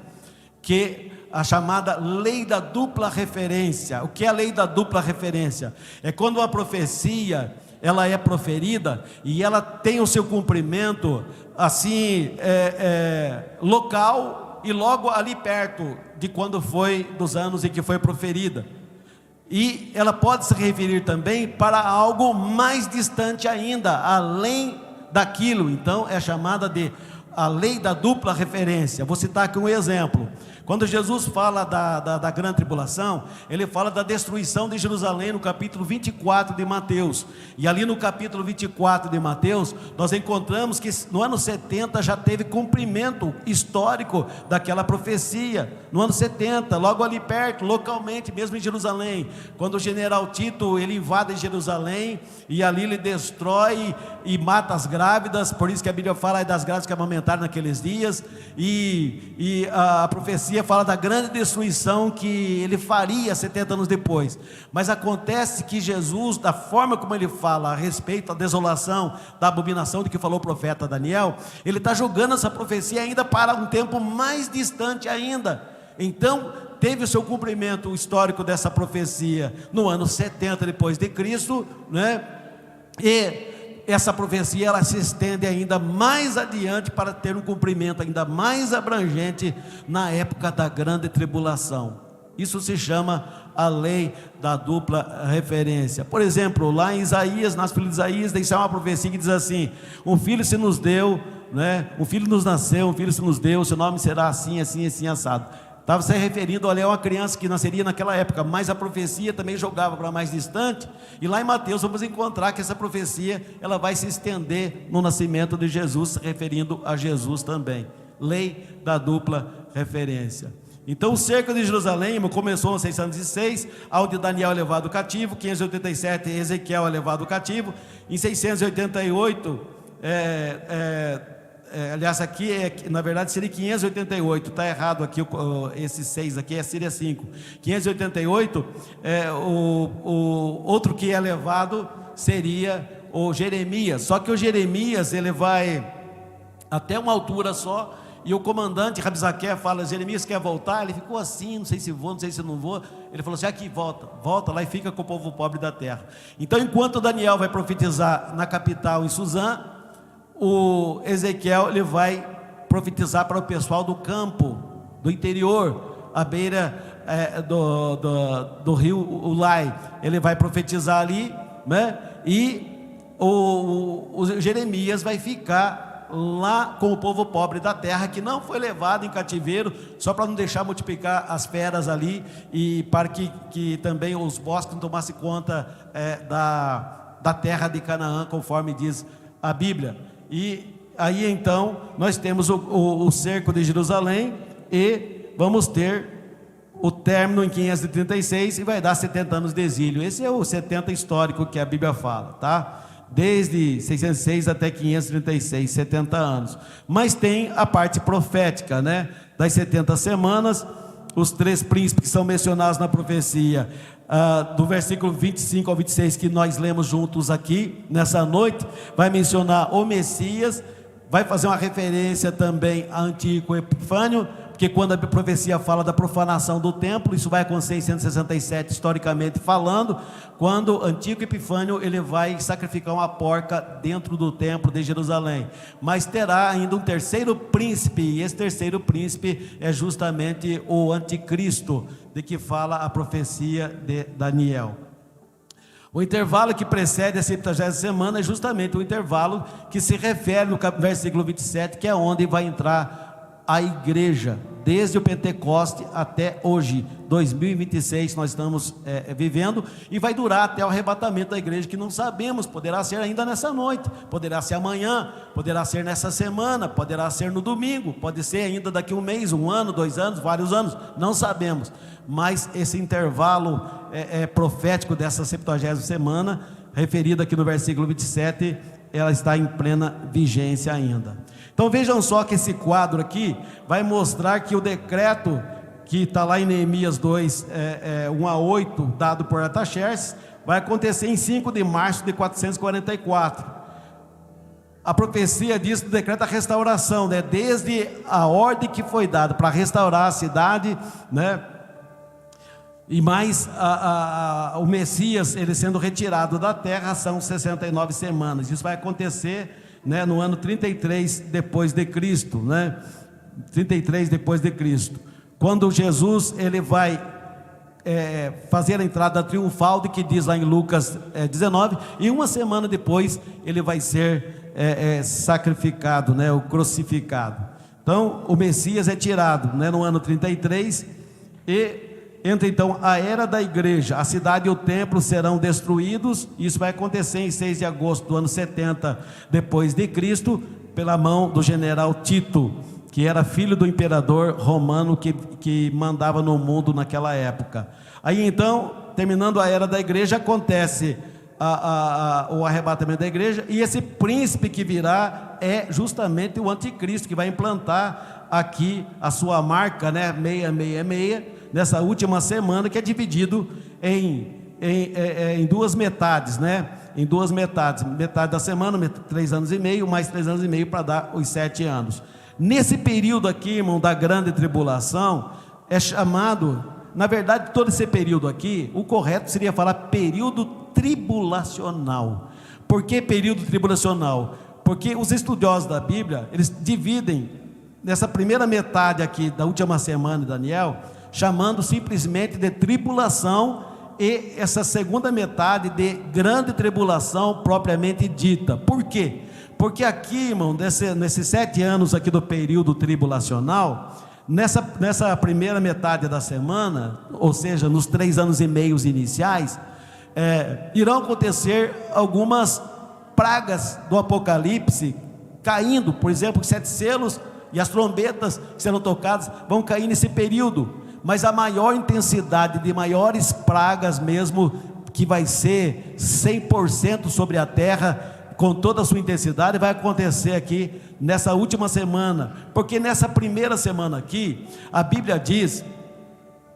que a chamada lei da dupla referência. O que é a lei da dupla referência? É quando uma profecia ela é proferida e ela tem o seu cumprimento assim local e logo ali perto de quando foi, dos anos em que foi proferida. E ela pode se referir também para algo mais distante ainda, além daquilo. Então é chamada de a lei da dupla referência. Vou citar aqui um exemplo. Quando Jesus fala da grande tribulação, ele fala da destruição de Jerusalém no capítulo 24 de Mateus. E ali no capítulo 24 de Mateus, nós encontramos que no ano 70 já teve cumprimento histórico daquela profecia. No ano 70, logo ali perto, localmente, mesmo em Jerusalém, quando o general Tito, ele invade Jerusalém, e ali ele destrói e mata as grávidas. Por isso que a Bíblia fala das grávidas que amamentaram naqueles dias, e a profecia fala da grande destruição que ele faria 70 anos depois. Mas acontece que Jesus, da forma como ele fala a respeito da desolação, da abominação de que falou o profeta Daniel, ele está jogando essa profecia ainda para um tempo mais distante ainda. Então teve o seu cumprimento histórico dessa profecia no ano 70 depois de Cristo, né? E essa profecia ela se estende ainda mais adiante para ter um cumprimento ainda mais abrangente na época da grande tribulação. Isso se chama a lei da dupla referência. Por exemplo, lá em Isaías, nas filhas de Isaías, tem uma profecia que diz assim: um filho se nos deu, né? Um filho nos nasceu, um filho se nos deu, seu nome será assim, assim, assim, assado. Estava se referindo ali a uma criança que nasceria naquela época, mas a profecia também jogava para mais distante. E lá em Mateus vamos encontrar que essa profecia ela vai se estender no nascimento de Jesus, se referindo a Jesus também. Lei da dupla referência. Então o cerco de Jerusalém começou em 606, onde Daniel é levado cativo. 587 Ezequiel é levado cativo. Em 688 aliás, aqui na verdade seria 588, está errado aqui, esse 6 aqui seria 5. 588, o outro que é levado seria o Jeremias. Só que o Jeremias ele vai até uma altura só, e o comandante Rabzaqué fala: Jeremias quer voltar? Ele ficou assim, não sei se vou, não sei se não vou. Ele falou assim: aqui, volta lá e fica com o povo pobre da terra. Então enquanto Daniel vai profetizar na capital, em Suzã, o Ezequiel ele vai profetizar para o pessoal do campo, do interior, à beira do rio Ulai. Ele vai profetizar ali, né? E o Jeremias vai ficar lá com o povo pobre da terra, que não foi levado em cativeiro, só para não deixar multiplicar as feras ali, e para que também os bosques não tomassem conta da terra de Canaã, conforme diz a Bíblia. E aí então nós temos o cerco de Jerusalém, e vamos ter o término em 536, e vai dar 70 anos de exílio. Esse é o 70 histórico que a Bíblia fala, tá? Desde 606 até 536, 70 anos. Mas tem a parte profética, né? Das 70 semanas, os 3 príncipes que são mencionados na profecia, do versículo 25 ao 26, que nós lemos juntos aqui nessa noite, vai mencionar o Messias, vai fazer uma referência também a Antíoco Epifânio, porque quando a profecia fala da profanação do templo, isso vai acontecer em 167 historicamente falando, quando Antíoco Epifânio ele vai sacrificar uma porca dentro do templo de Jerusalém. Mas terá ainda um terceiro príncipe, e esse terceiro príncipe é justamente o anticristo, de que fala a profecia de Daniel. O intervalo que precede a 70ª semana é justamente o intervalo que se refere no versículo 27, que é onde vai entrar a igreja, desde o Pentecoste até hoje, 2026 nós estamos vivendo, e vai durar até o arrebatamento da igreja, que não sabemos, poderá ser ainda nessa noite, poderá ser amanhã, poderá ser nessa semana, poderá ser no domingo, pode ser ainda daqui um mês, 1 ano, 2 anos, vários anos, não sabemos. Mas esse intervalo profético dessa 70ª semana, referida aqui no versículo 27, ela está em plena vigência ainda. Então vejam só que esse quadro aqui vai mostrar que o decreto que está lá em Neemias 2, 1 a 8, dado por Artaxerxes, vai acontecer em 5 de março de 444. a profecia diz do decreto da restauração, né? Desde a ordem que foi dada para restaurar a cidade, né? E mais o Messias, ele sendo retirado da terra, são 69 semanas. Isso vai acontecer, né, no ano 33 depois de Cristo, né? 33 depois de Cristo, quando Jesus ele vai fazer a entrada triunfal, de que diz lá em Lucas 19, e uma semana depois ele vai ser sacrificado, né, o crucificado. Então o Messias é tirado, né, no ano 33, e entra então a era da igreja. A cidade e o templo serão destruídos. Isso vai acontecer em 6 de agosto do ano 70 depois de Cristo, pela mão do general Tito, que era filho do imperador romano que mandava no mundo naquela época. Aí então, terminando a era da igreja, acontece o arrebatamento da igreja, e esse príncipe que virá é justamente o anticristo, que vai implantar aqui a sua marca, né, 666, nessa última semana, que é dividido em duas metades, né? Em duas metades, metade da semana, 3 anos e meio, mais 3 anos e meio para dar os 7 anos. Nesse período aqui, irmão, da grande tribulação, é chamado, na verdade, todo esse período aqui, o correto seria falar período tribulacional. Por que período tribulacional? Porque os estudiosos da Bíblia, eles dividem nessa primeira metade aqui da última semana de Daniel, chamando simplesmente de tribulação, e essa segunda metade de grande tribulação propriamente dita. Por quê? Porque aqui, irmão, nesses 7 anos aqui do período tribulacional, nessa primeira metade da semana, ou seja, nos 3 anos e meio iniciais, irão acontecer algumas pragas do Apocalipse caindo. Por exemplo, 7 selos e as trombetas que serão tocadas vão cair nesse período. Mas a maior intensidade de maiores pragas mesmo, que vai ser 100% sobre a terra, com toda a sua intensidade, vai acontecer aqui nessa última semana. Porque nessa primeira semana aqui, a Bíblia diz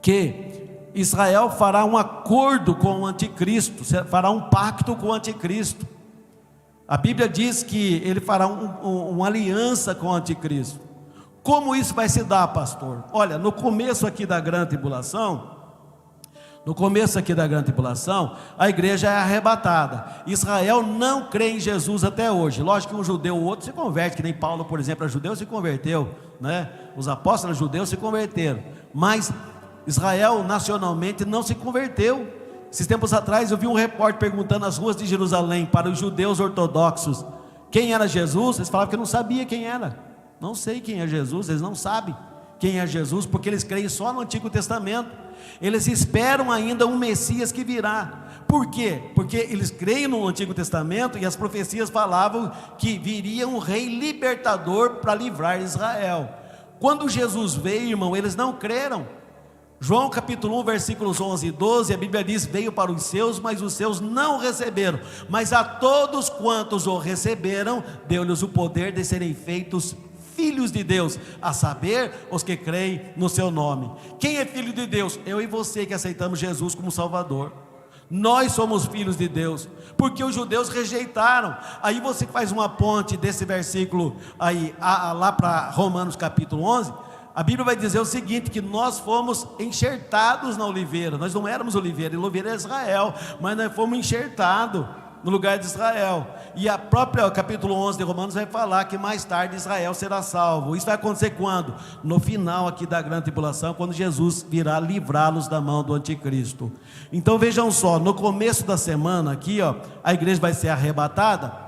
que Israel fará um acordo com o anticristo, fará um pacto com o anticristo. A Bíblia diz que ele fará uma aliança com o anticristo. Como isso vai se dar, pastor? Olha, no começo aqui da grande tribulação, a igreja é arrebatada. Israel não crê em Jesus até hoje. Lógico que um judeu ou outro se converte, que nem Paulo, por exemplo, é judeu, se converteu, né? Os apóstolos judeus se converteram, mas Israel nacionalmente não se converteu. Esses tempos atrás eu vi um repórter perguntando nas ruas de Jerusalém para os judeus ortodoxos quem era Jesus. Eles falavam que não sabia quem era. Não sei quem é Jesus, eles não sabem quem é Jesus, porque eles creem só no Antigo Testamento. Eles esperam ainda um Messias que virá. Por quê? Porque eles creem no Antigo Testamento, e as profecias falavam que viria um rei libertador para livrar Israel. Quando Jesus veio, irmão, eles não creram. João capítulo 1, versículos 11 e 12, a Bíblia diz: veio para os seus, mas os seus não o receberam. Mas a todos quantos o receberam, deu-lhes o poder de serem feitos filhos de Deus, a saber, os que creem no seu nome. Quem é filho de Deus? Eu e você que aceitamos Jesus como Salvador. Nós somos filhos de Deus, porque os judeus rejeitaram. Aí você faz uma ponte desse versículo aí, lá para Romanos capítulo 11, a Bíblia vai dizer o seguinte, que nós fomos enxertados na oliveira. Nós não éramos oliveira, e oliveira é Israel, mas nós fomos enxertados no lugar de Israel. E a própria capítulo 11 de Romanos vai falar que mais tarde Israel será salvo. Isso vai acontecer quando? No final aqui da grande tribulação, quando Jesus virá livrá-los da mão do anticristo. Então vejam só, no começo da semana aqui, a igreja vai ser arrebatada.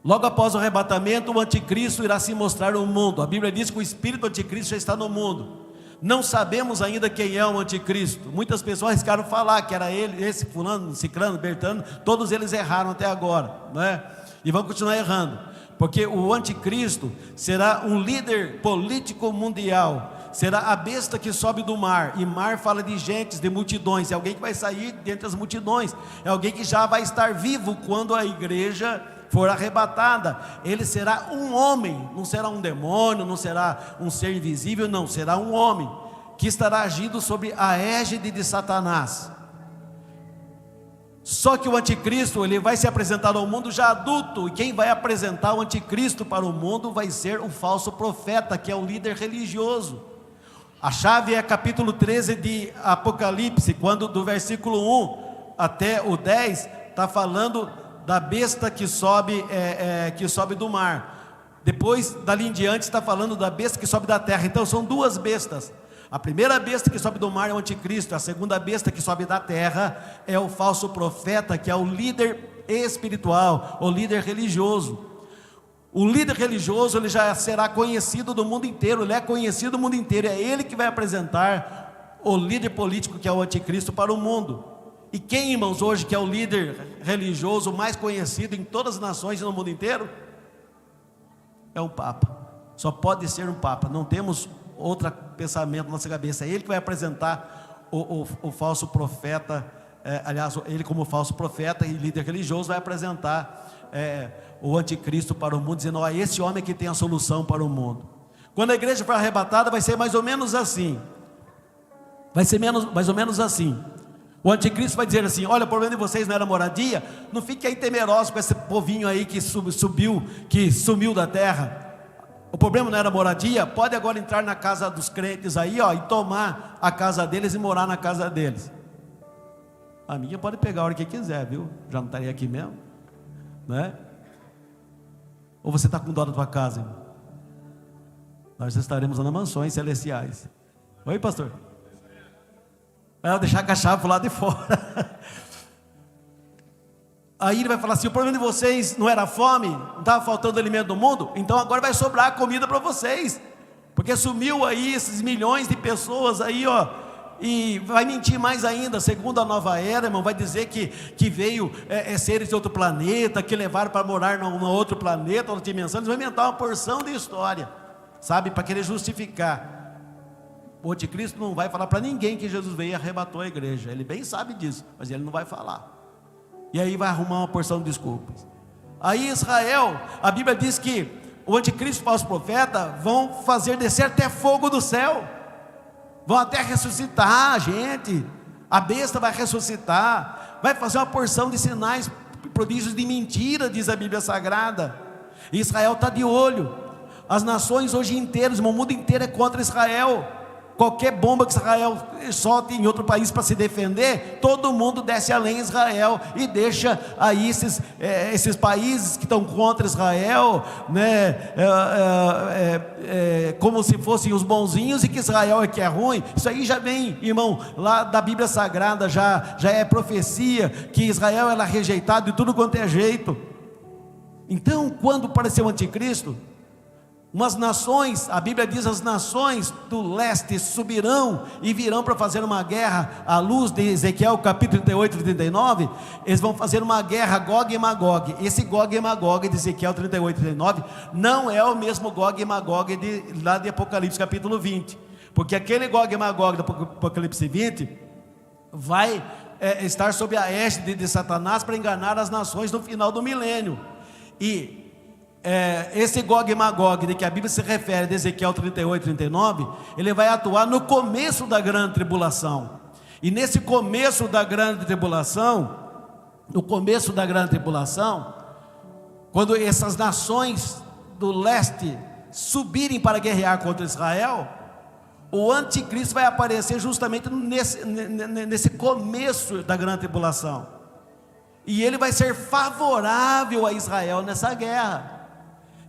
Logo após o arrebatamento, o anticristo irá se mostrar no mundo. A Bíblia diz que o espírito do anticristo já está no mundo. Não sabemos ainda quem é o anticristo. Muitas pessoas arriscaram falar que era ele, esse fulano, ciclano, bertano. Todos eles erraram até agora, não é? E vão continuar errando, porque o anticristo será um líder político mundial. Será a besta que sobe do mar. E mar fala de gentes, de multidões. É alguém que vai sair dentre as multidões. É alguém que já vai estar vivo quando a igreja for arrebatada. Ele será um homem, não será um demônio, não será um ser invisível, não, será um homem que estará agindo sobre a égide de Satanás. Só que o anticristo, ele vai se apresentar ao mundo já adulto, e quem vai apresentar o anticristo para o mundo vai ser o falso profeta, que é o líder religioso. A chave é capítulo 13 de Apocalipse, quando do versículo 1 até o 10, está falando da besta que sobe do mar. Depois, dali em diante, está falando da besta que sobe da terra. Então são duas bestas. A primeira besta que sobe do mar é o anticristo. A segunda besta que sobe da terra é o falso profeta, que é o líder espiritual, o líder religioso. O líder religioso, ele já será conhecido do mundo inteiro. Ele é conhecido do mundo inteiro. É ele que vai apresentar o líder político, que é o anticristo, para o mundo. E quem, irmãos, hoje que é o líder religioso mais conhecido em todas as nações e no mundo inteiro? É um Papa. Só pode ser um Papa. Não temos outro pensamento na nossa cabeça. É ele que vai apresentar o falso profeta. Aliás, ele como falso profeta e líder religioso vai apresentar o anticristo para o mundo, dizendo: ó, esse homem que tem a solução para o mundo. Quando a igreja for arrebatada, vai ser mais ou menos assim. Vai ser mais ou menos assim. O anticristo vai dizer assim: olha, o problema de vocês não era moradia, não fiquem aí temerosos com esse povinho aí que sumiu da terra. O problema não era moradia, pode agora entrar na casa dos crentes aí, ó, e tomar a casa deles e morar na casa deles. A minha pode pegar a hora que quiser, viu? Já não estaria aqui mesmo, né? Ou você está com dó da tua casa, irmão? Nós estaremos nas mansões celestiais. Oi, pastor? Vai deixar a chave para o lado de fora. Aí ele vai falar assim: o problema de vocês não era fome, não estava faltando alimento no mundo, então agora vai sobrar comida para vocês, porque sumiu aí esses milhões de pessoas aí, ó, e vai mentir mais ainda. Segundo a nova era, irmão, vai dizer que veio seres de outro planeta, que levaram para morar num outro planeta, outra dimensão. Eles vão inventar uma porção de história, sabe, para querer justificar. O anticristo não vai falar para ninguém que Jesus veio e arrebatou a igreja. Ele bem sabe disso, mas ele não vai falar. E aí vai arrumar uma porção de desculpas. Aí Israel, a Bíblia diz que o anticristo e o falso profeta vão fazer descer até fogo do céu, vão até ressuscitar a gente. A besta vai ressuscitar, vai fazer uma porção de sinais, prodígios de mentira, diz a Bíblia Sagrada. E Israel está de olho. As nações hoje inteiras, o mundo inteiro é contra Israel. Qualquer bomba que Israel solte em outro país para se defender, todo mundo desce além de Israel e deixa aí esses países que estão contra Israel, né, como se fossem os bonzinhos, e que Israel é que é ruim. Isso aí já vem, irmão, lá da Bíblia Sagrada, já é profecia que Israel era rejeitado de tudo quanto é jeito. Então, quando apareceu o anticristo, umas nações, a Bíblia diz, as nações do leste subirão e virão para fazer uma guerra, à luz de Ezequiel capítulo 38 e 39, eles vão fazer uma guerra, Gog e Magog. Esse Gog e Magog de Ezequiel 38 e 39 não é o mesmo Gog e Magog lá de Apocalipse capítulo 20, porque aquele Gog e Magog do Apocalipse 20 vai estar sob a égide de Satanás para enganar as nações no final do milênio. E esse Gog e Magog de que a Bíblia se refere, de Ezequiel 38 e 39, ele vai atuar no começo da grande tribulação. E nesse começo da grande tribulação, quando essas nações do leste subirem para guerrear contra Israel, o anticristo vai aparecer justamente nesse começo da grande tribulação. E ele vai ser favorável a Israel nessa guerra.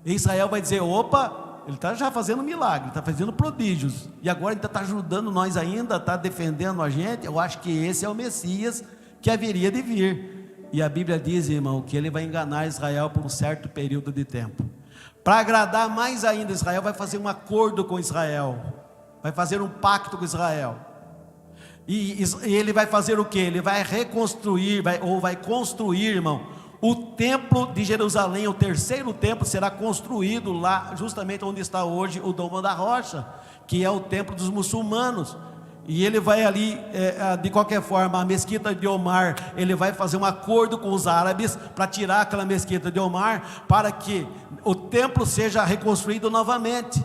E Israel vai dizer: opa, ele está já fazendo milagre, está fazendo prodígios, e agora ele está ajudando nós ainda, está defendendo a gente. Eu acho que esse é o Messias que haveria de vir. E a Bíblia diz, irmão, que ele vai enganar Israel por um certo período de tempo. Para agradar mais ainda Israel, vai fazer um acordo com Israel, vai fazer um pacto com Israel. E ele vai fazer o que? Ele vai reconstruir, vai construir, irmão, o templo de Jerusalém. O terceiro templo será construído lá, justamente onde está hoje o Domo da Rocha, que é o templo dos muçulmanos. E ele vai ali, de qualquer forma, a mesquita de Omar, ele vai fazer um acordo com os árabes para tirar aquela mesquita de Omar, para que o templo seja reconstruído novamente.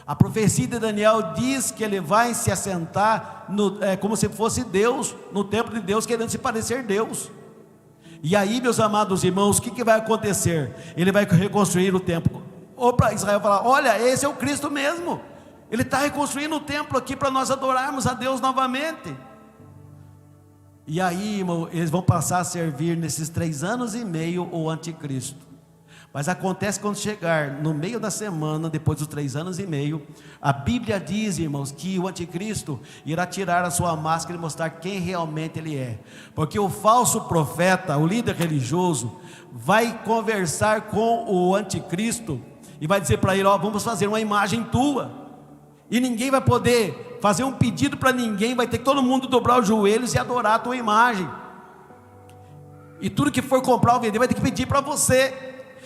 A profecia de Daniel diz que ele vai se assentar como se fosse Deus, no templo de Deus, querendo se parecer Deus. E aí, meus amados irmãos, o que vai acontecer? Ele vai reconstruir o templo. Ou para Israel falar: olha, esse é o Cristo mesmo, ele está reconstruindo o templo aqui para nós adorarmos a Deus novamente. E aí, irmão, eles vão passar a servir nesses 3 anos e meio o anticristo. Mas acontece quando chegar no meio da semana, depois dos 3 anos e meio, a Bíblia diz, irmãos, que o anticristo irá tirar a sua máscara e mostrar quem realmente ele é. Porque o falso profeta, o líder religioso, vai conversar com o anticristo e vai dizer para ele: ó, vamos fazer uma imagem tua. E ninguém vai poder fazer um pedido para ninguém, vai ter que todo mundo dobrar os joelhos e adorar a tua imagem. E tudo que for comprar ou vender vai ter que pedir para você.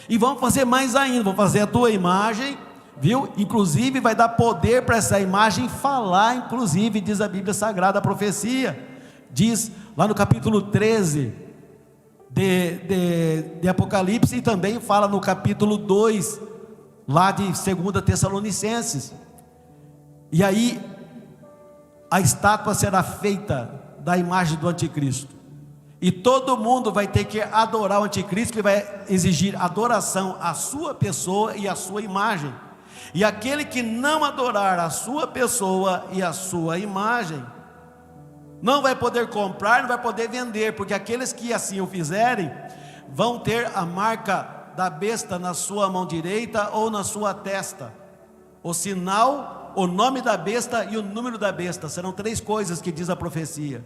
E vamos fazer mais ainda, vamos fazer a tua imagem, viu? Inclusive vai dar poder para essa imagem falar, inclusive, diz a Bíblia Sagrada, a profecia, diz lá no capítulo 13 de Apocalipse, e também fala no capítulo 2, lá de 2 Tessalonicenses. E aí, a estátua será feita da imagem do anticristo. E todo mundo vai ter que adorar o anticristo, que vai exigir adoração à sua pessoa e à sua imagem. E aquele que não adorar a sua pessoa e a sua imagem, não vai poder comprar, não vai poder vender, porque aqueles que assim o fizerem, vão ter a marca da besta na sua mão direita ou na sua testa. O sinal, o nome da besta e o número da besta, serão 3 coisas que diz a profecia.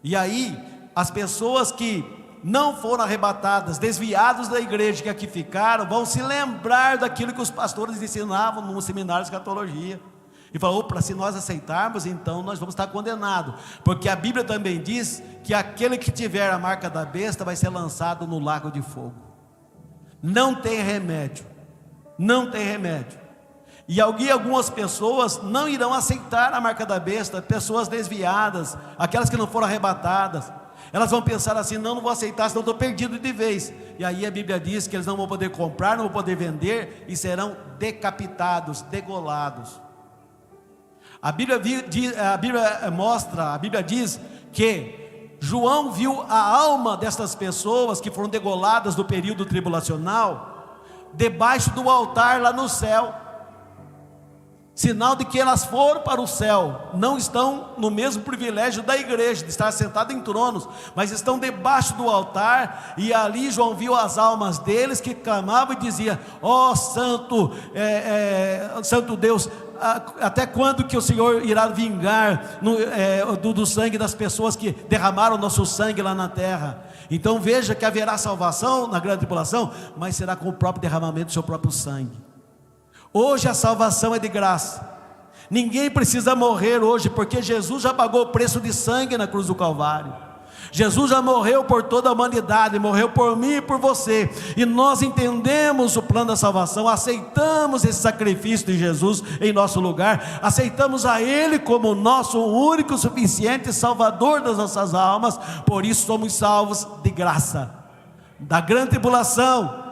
E aí, as pessoas que não foram arrebatadas, desviados da igreja, que aqui ficaram, vão se lembrar daquilo que os pastores ensinavam no seminário de escatologia. E falou: opa, se nós aceitarmos, então nós vamos estar condenados. Porque a Bíblia também diz que aquele que tiver a marca da besta vai ser lançado no lago de fogo. Não tem remédio. Não tem remédio. E algumas pessoas não irão aceitar a marca da besta, pessoas desviadas, aquelas que não foram arrebatadas. Elas vão pensar assim: não vou aceitar, senão estou perdido de vez. E aí a Bíblia diz que eles não vão poder comprar, não vão poder vender, e serão decapitados, degolados. A Bíblia diz que João viu a alma dessas pessoas que foram degoladas do período tribulacional, debaixo do altar lá no céu. Sinal de que elas foram para o céu, não estão no mesmo privilégio da igreja, de estar sentado em tronos, mas estão debaixo do altar. E ali João viu as almas deles que clamavam e diziam: ó santo, santo Deus, até quando que o Senhor irá vingar do sangue das pessoas que derramaram nosso sangue lá na terra? Então veja que haverá salvação na grande tribulação, mas será com o próprio derramamento do seu próprio sangue. Hoje a salvação é de graça. Ninguém precisa morrer hoje, porque Jesus já pagou o preço de sangue na cruz do Calvário. Jesus já morreu por toda a humanidade, morreu por mim e por você. E nós entendemos o plano da salvação, aceitamos esse sacrifício de Jesus em nosso lugar, aceitamos a Ele como nosso único, suficiente Salvador das nossas almas. Por isso somos salvos de graça. Da grande tribulação,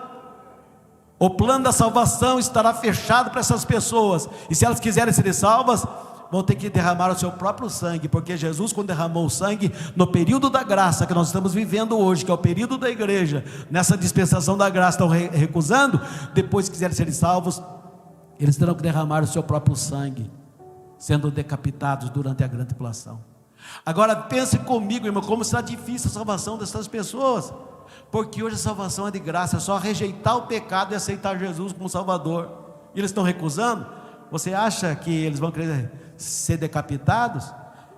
o plano da salvação estará fechado para essas pessoas, e se elas quiserem ser salvas, vão ter que derramar o seu próprio sangue, porque Jesus, quando derramou o sangue, no período da graça que nós estamos vivendo hoje, que é o período da igreja, nessa dispensação da graça, estão recusando. Depois que quiserem ser salvos, eles terão que derramar o seu próprio sangue, sendo decapitados durante a grande tribulação. Agora pense comigo, irmão, como será difícil a salvação dessas pessoas, porque hoje a salvação é de graça, é só rejeitar o pecado e aceitar Jesus como Salvador. E eles estão recusando. Você acha que eles vão querer ser decapitados?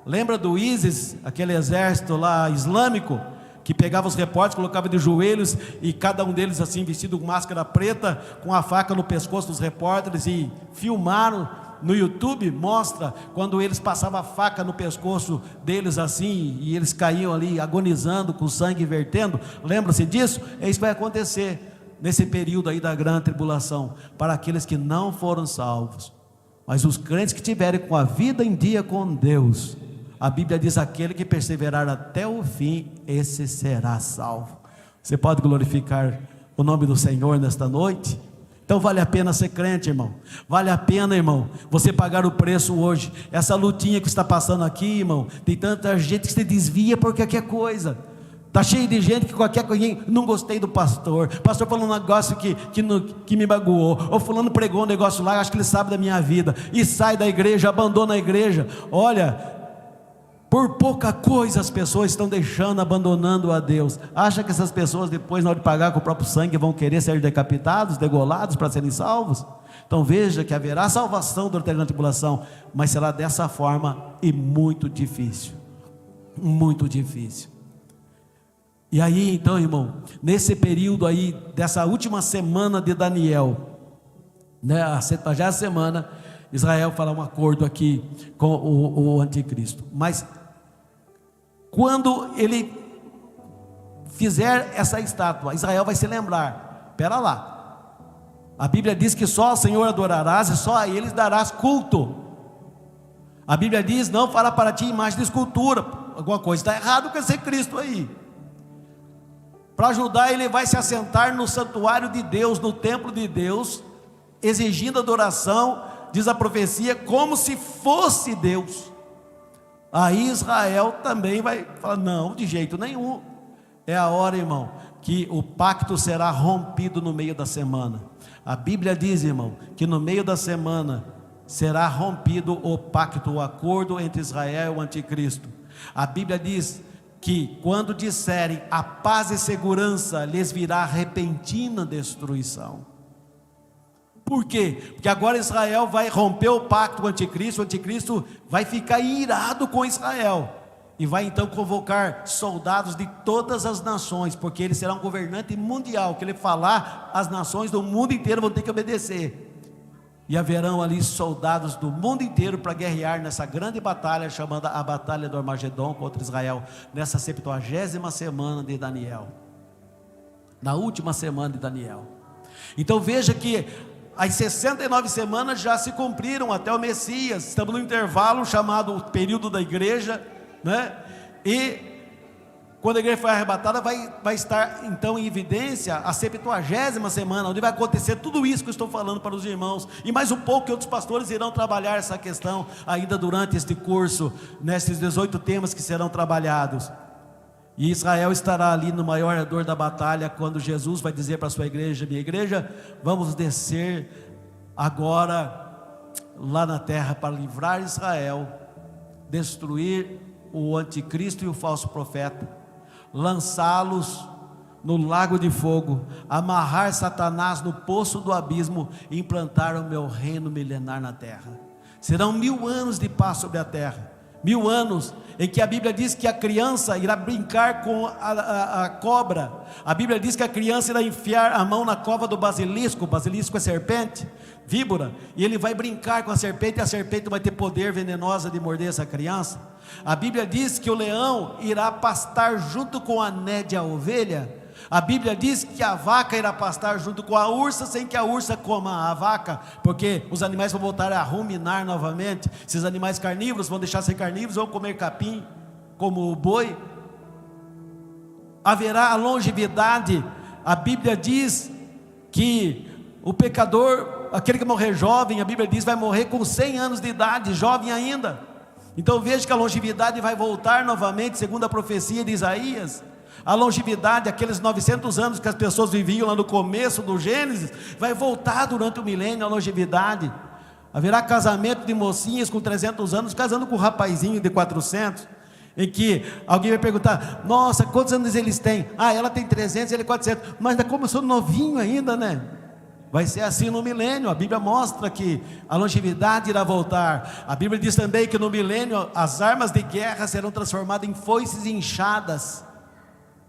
Lembra do ISIS, aquele exército lá islâmico, que pegava os repórteres, colocava de joelhos, e cada um deles assim, vestido com máscara preta, com a faca no pescoço dos repórteres, e filmaram. No YouTube mostra quando eles passavam a faca no pescoço deles assim, e eles caíam ali agonizando, com sangue vertendo. Lembra-se disso? É isso que vai acontecer nesse período aí da grande tribulação, para aqueles que não foram salvos. Mas os crentes que tiverem com a vida em dia com Deus, a Bíblia diz: aquele que perseverar até o fim, esse será salvo. Você pode glorificar o nome do Senhor nesta noite? Então vale a pena ser crente, irmão. Vale a pena, irmão, você pagar o preço hoje. Essa lutinha que está passando aqui, irmão, tem tanta gente que se desvia por qualquer coisa. Está cheio de gente que qualquer coisinha, não gostei do pastor, o pastor falou um negócio que me magoou, ou fulano pregou um negócio lá, acho que ele sabe da minha vida, e sai da igreja, abandona a igreja. Olha, por pouca coisa as pessoas estão deixando, abandonando a Deus. Acha que essas pessoas depois, na hora de pagar com o próprio sangue, vão querer ser decapitados, degolados para serem salvos? Então veja que haverá salvação durante a grande tribulação, mas será dessa forma e muito difícil, muito difícil. E aí então, irmão, nesse período aí, dessa última semana de Daniel, né, a 70ª semana, Israel fará um acordo aqui com o anticristo. Mas quando ele fizer essa estátua, Israel vai se lembrar: espera lá, a Bíblia diz que só ao Senhor adorarás e só a Ele darás culto. A Bíblia diz: não fará para ti imagem de escultura. Alguma coisa está errado com esse Cristo aí. Para ajudar, ele vai se assentar no santuário de Deus, no templo de Deus, exigindo adoração, diz a profecia, como se fosse Deus. Aí Israel também vai falar: não, de jeito nenhum. É a hora, irmão, que o pacto será rompido no meio da semana. A Bíblia diz, irmão, que no meio da semana será rompido o pacto, o acordo entre Israel e o anticristo. A Bíblia diz que quando disserem a paz e segurança, lhes virá repentina destruição. Por quê? Porque agora Israel vai romper o pacto com o anticristo vai ficar irado com Israel, e vai então convocar soldados de todas as nações, porque ele será um governante mundial, que ele falar, as nações do mundo inteiro vão ter que obedecer. E haverão ali soldados do mundo inteiro para guerrear nessa grande batalha, chamada a Batalha do Armagedon contra Israel, nessa 70ª semana de Daniel, na última semana de Daniel. Então veja que as 69 semanas já se cumpriram até o Messias. Estamos no intervalo chamado período da igreja, né? E quando a igreja foi arrebatada, vai estar então em evidência a 70ª semana, onde vai acontecer tudo isso que eu estou falando para os irmãos, e mais um pouco que outros pastores irão trabalhar essa questão ainda durante este curso, nesses 18 temas que serão trabalhados. E Israel estará ali no maior ardor da batalha, quando Jesus vai dizer para a sua igreja: minha igreja, vamos descer agora lá na terra para livrar Israel, destruir o anticristo e o falso profeta, lançá-los no lago de fogo, amarrar Satanás no poço do abismo e implantar o meu reino milenar na terra. Serão 1000 anos de paz sobre a terra, 1000 anos em que a Bíblia diz que a criança irá brincar com a cobra. A Bíblia diz que a criança irá enfiar a mão na cova do basilisco. O basilisco é serpente, víbora, e ele vai brincar com a serpente, e a serpente vai ter poder venenosa de morder essa criança. A Bíblia diz que o leão irá pastar junto com a nédia, a ovelha. A Bíblia diz que a vaca irá pastar junto com a ursa, sem que a ursa coma a vaca, porque os animais vão voltar a ruminar novamente. Esses animais carnívoros vão deixar de ser carnívoros, vão comer capim, como o boi. Haverá a longevidade. A Bíblia diz que o pecador, aquele que morrer jovem, a Bíblia diz, vai morrer com 100 anos de idade, jovem ainda. Então veja que a longevidade vai voltar novamente, segundo a profecia de Isaías. A longevidade, aqueles 900 anos que as pessoas viviam lá no começo do Gênesis, vai voltar durante o milênio, a longevidade. Haverá casamento de mocinhas com 300 anos, casando com um rapazinho de 400, em que alguém vai perguntar: nossa, quantos anos eles têm? Ah, ela tem 300, ele 400, mas como eu sou novinho ainda, né? Vai ser assim no milênio. A Bíblia mostra que a longevidade irá voltar. A Bíblia diz também que no milênio as armas de guerra serão transformadas em foices e enxadas,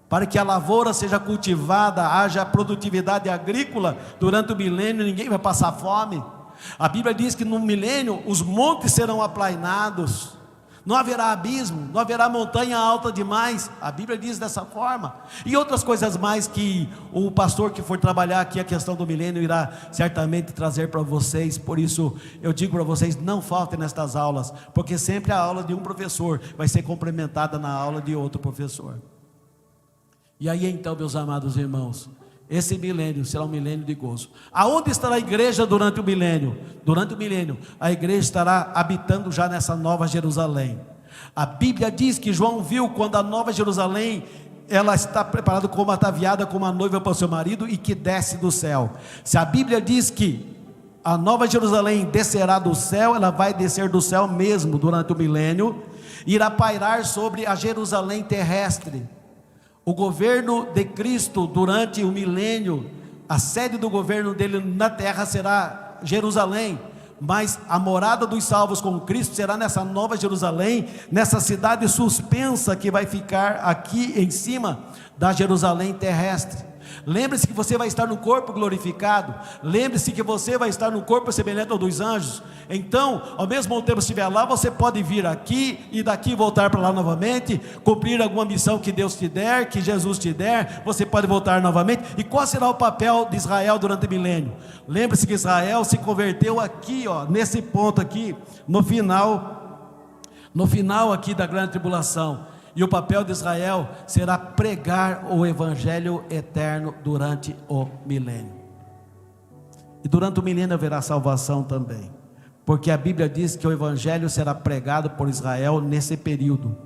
para que a lavoura seja cultivada, haja produtividade agrícola durante o milênio, ninguém vai passar fome. A Bíblia diz que no milênio os montes serão aplainados, não haverá abismo, não haverá montanha alta demais. A Bíblia diz dessa forma, e outras coisas mais que o pastor que for trabalhar aqui a questão do milênio irá certamente trazer para vocês. Por isso eu digo para vocês: não faltem nestas aulas, porque sempre a aula de um professor vai ser complementada na aula de outro professor. E aí então, meus amados irmãos, esse milênio será um milênio de gozo. Aonde estará a igreja durante o milênio? Durante o milênio, a igreja estará habitando já nessa nova Jerusalém. A Bíblia diz que João viu quando a nova Jerusalém ela está preparada como ataviada, como a noiva para o seu marido, e que desce do céu. Se a Bíblia diz que a nova Jerusalém descerá do céu, ela vai descer do céu mesmo durante o milênio, irá pairar sobre a Jerusalém terrestre. O governo de Cristo durante o milênio, a sede do governo dele na terra será Jerusalém, mas a morada dos salvos com Cristo será nessa nova Jerusalém, nessa cidade suspensa que vai ficar aqui em cima da Jerusalém terrestre. Lembre-se que você vai estar no corpo glorificado, lembre-se que você vai estar no corpo semelhante ao dos anjos. Então, ao mesmo tempo que estiver lá, você pode vir aqui e daqui voltar para lá novamente, cumprir alguma missão que Deus te der, que Jesus te der, você pode voltar novamente. E qual será o papel de Israel durante o milênio? Lembre-se que Israel se converteu aqui, nesse ponto aqui, no final aqui da grande tribulação. E o papel de Israel será pregar o evangelho eterno durante o milênio. E durante o milênio haverá salvação também, porque a Bíblia diz que o evangelho será pregado por Israel nesse período.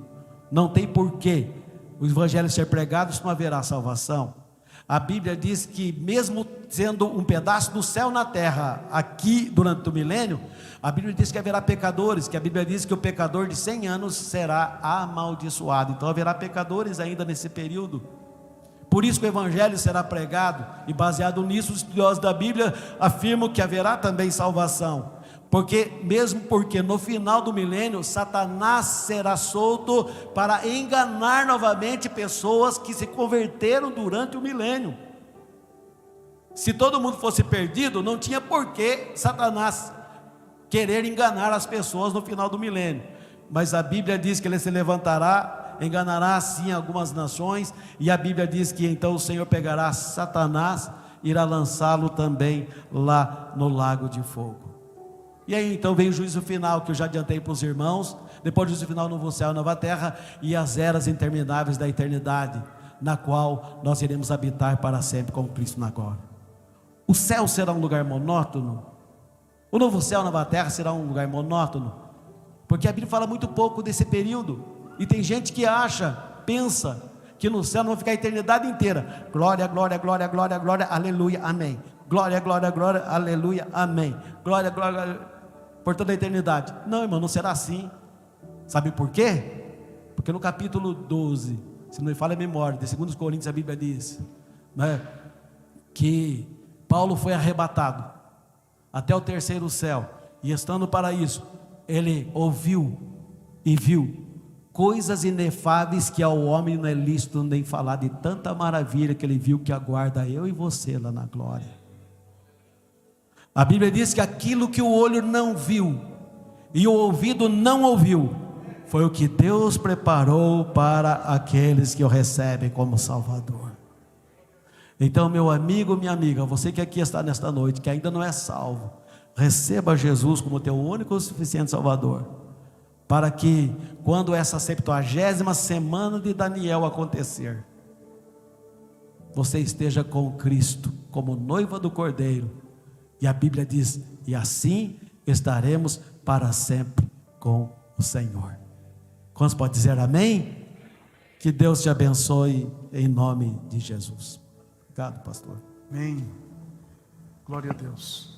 Não tem porquê o evangelho ser pregado se não haverá salvação. A Bíblia diz que mesmo sendo um pedaço do céu na terra, aqui durante o milênio, a Bíblia diz que haverá pecadores, que a Bíblia diz que o pecador de 100 anos será amaldiçoado. Então haverá pecadores ainda nesse período. Por isso que o evangelho será pregado, e baseado nisso os estudiosos da Bíblia afirmam que haverá também salvação. Porque no final do milênio, Satanás será solto para enganar novamente pessoas que se converteram durante o milênio. Se todo mundo fosse perdido, não tinha porquê Satanás querer enganar as pessoas no final do milênio. Mas a Bíblia diz que ele se levantará, enganará assim algumas nações, e a Bíblia diz que então o Senhor pegará Satanás, irá lançá-lo também lá no lago de fogo. E aí então vem o juízo final, que eu já adiantei para os irmãos. Depois do juízo final, novo céu e nova terra, e as eras intermináveis da eternidade, na qual nós iremos habitar para sempre com Cristo na glória. O céu será um lugar monótono? O novo céu e nova terra será um lugar monótono? Porque a Bíblia fala muito pouco desse período, e tem gente que pensa que no céu não vai ficar a eternidade inteira. Glória, glória, glória, glória, glória, aleluia, amém. Glória, glória, glória, aleluia, amém. Glória, glória, glória, por toda a eternidade. Não, irmão, não será assim. Sabe por quê? Porque no capítulo 12, se não me falha a memória, de 2 Coríntios, a Bíblia diz, que Paulo foi arrebatado até o terceiro céu, e estando no paraíso, ele ouviu e viu coisas inefáveis que ao homem não é lícito nem falar, de tanta maravilha que ele viu, que aguarda eu e você lá na glória. A Bíblia diz que aquilo que o olho não viu e o ouvido não ouviu, foi o que Deus preparou para aqueles que o recebem como Salvador. Então, meu amigo, minha amiga, você que aqui está nesta noite, que ainda não é salvo, receba Jesus como teu único e suficiente Salvador, para que quando essa 70ª semana de Daniel acontecer, você esteja com Cristo como noiva do Cordeiro. E a Bíblia diz, e assim estaremos para sempre com o Senhor. Quantos podem dizer amém? Que Deus te abençoe em nome de Jesus. Obrigado, pastor. Amém. Glória a Deus.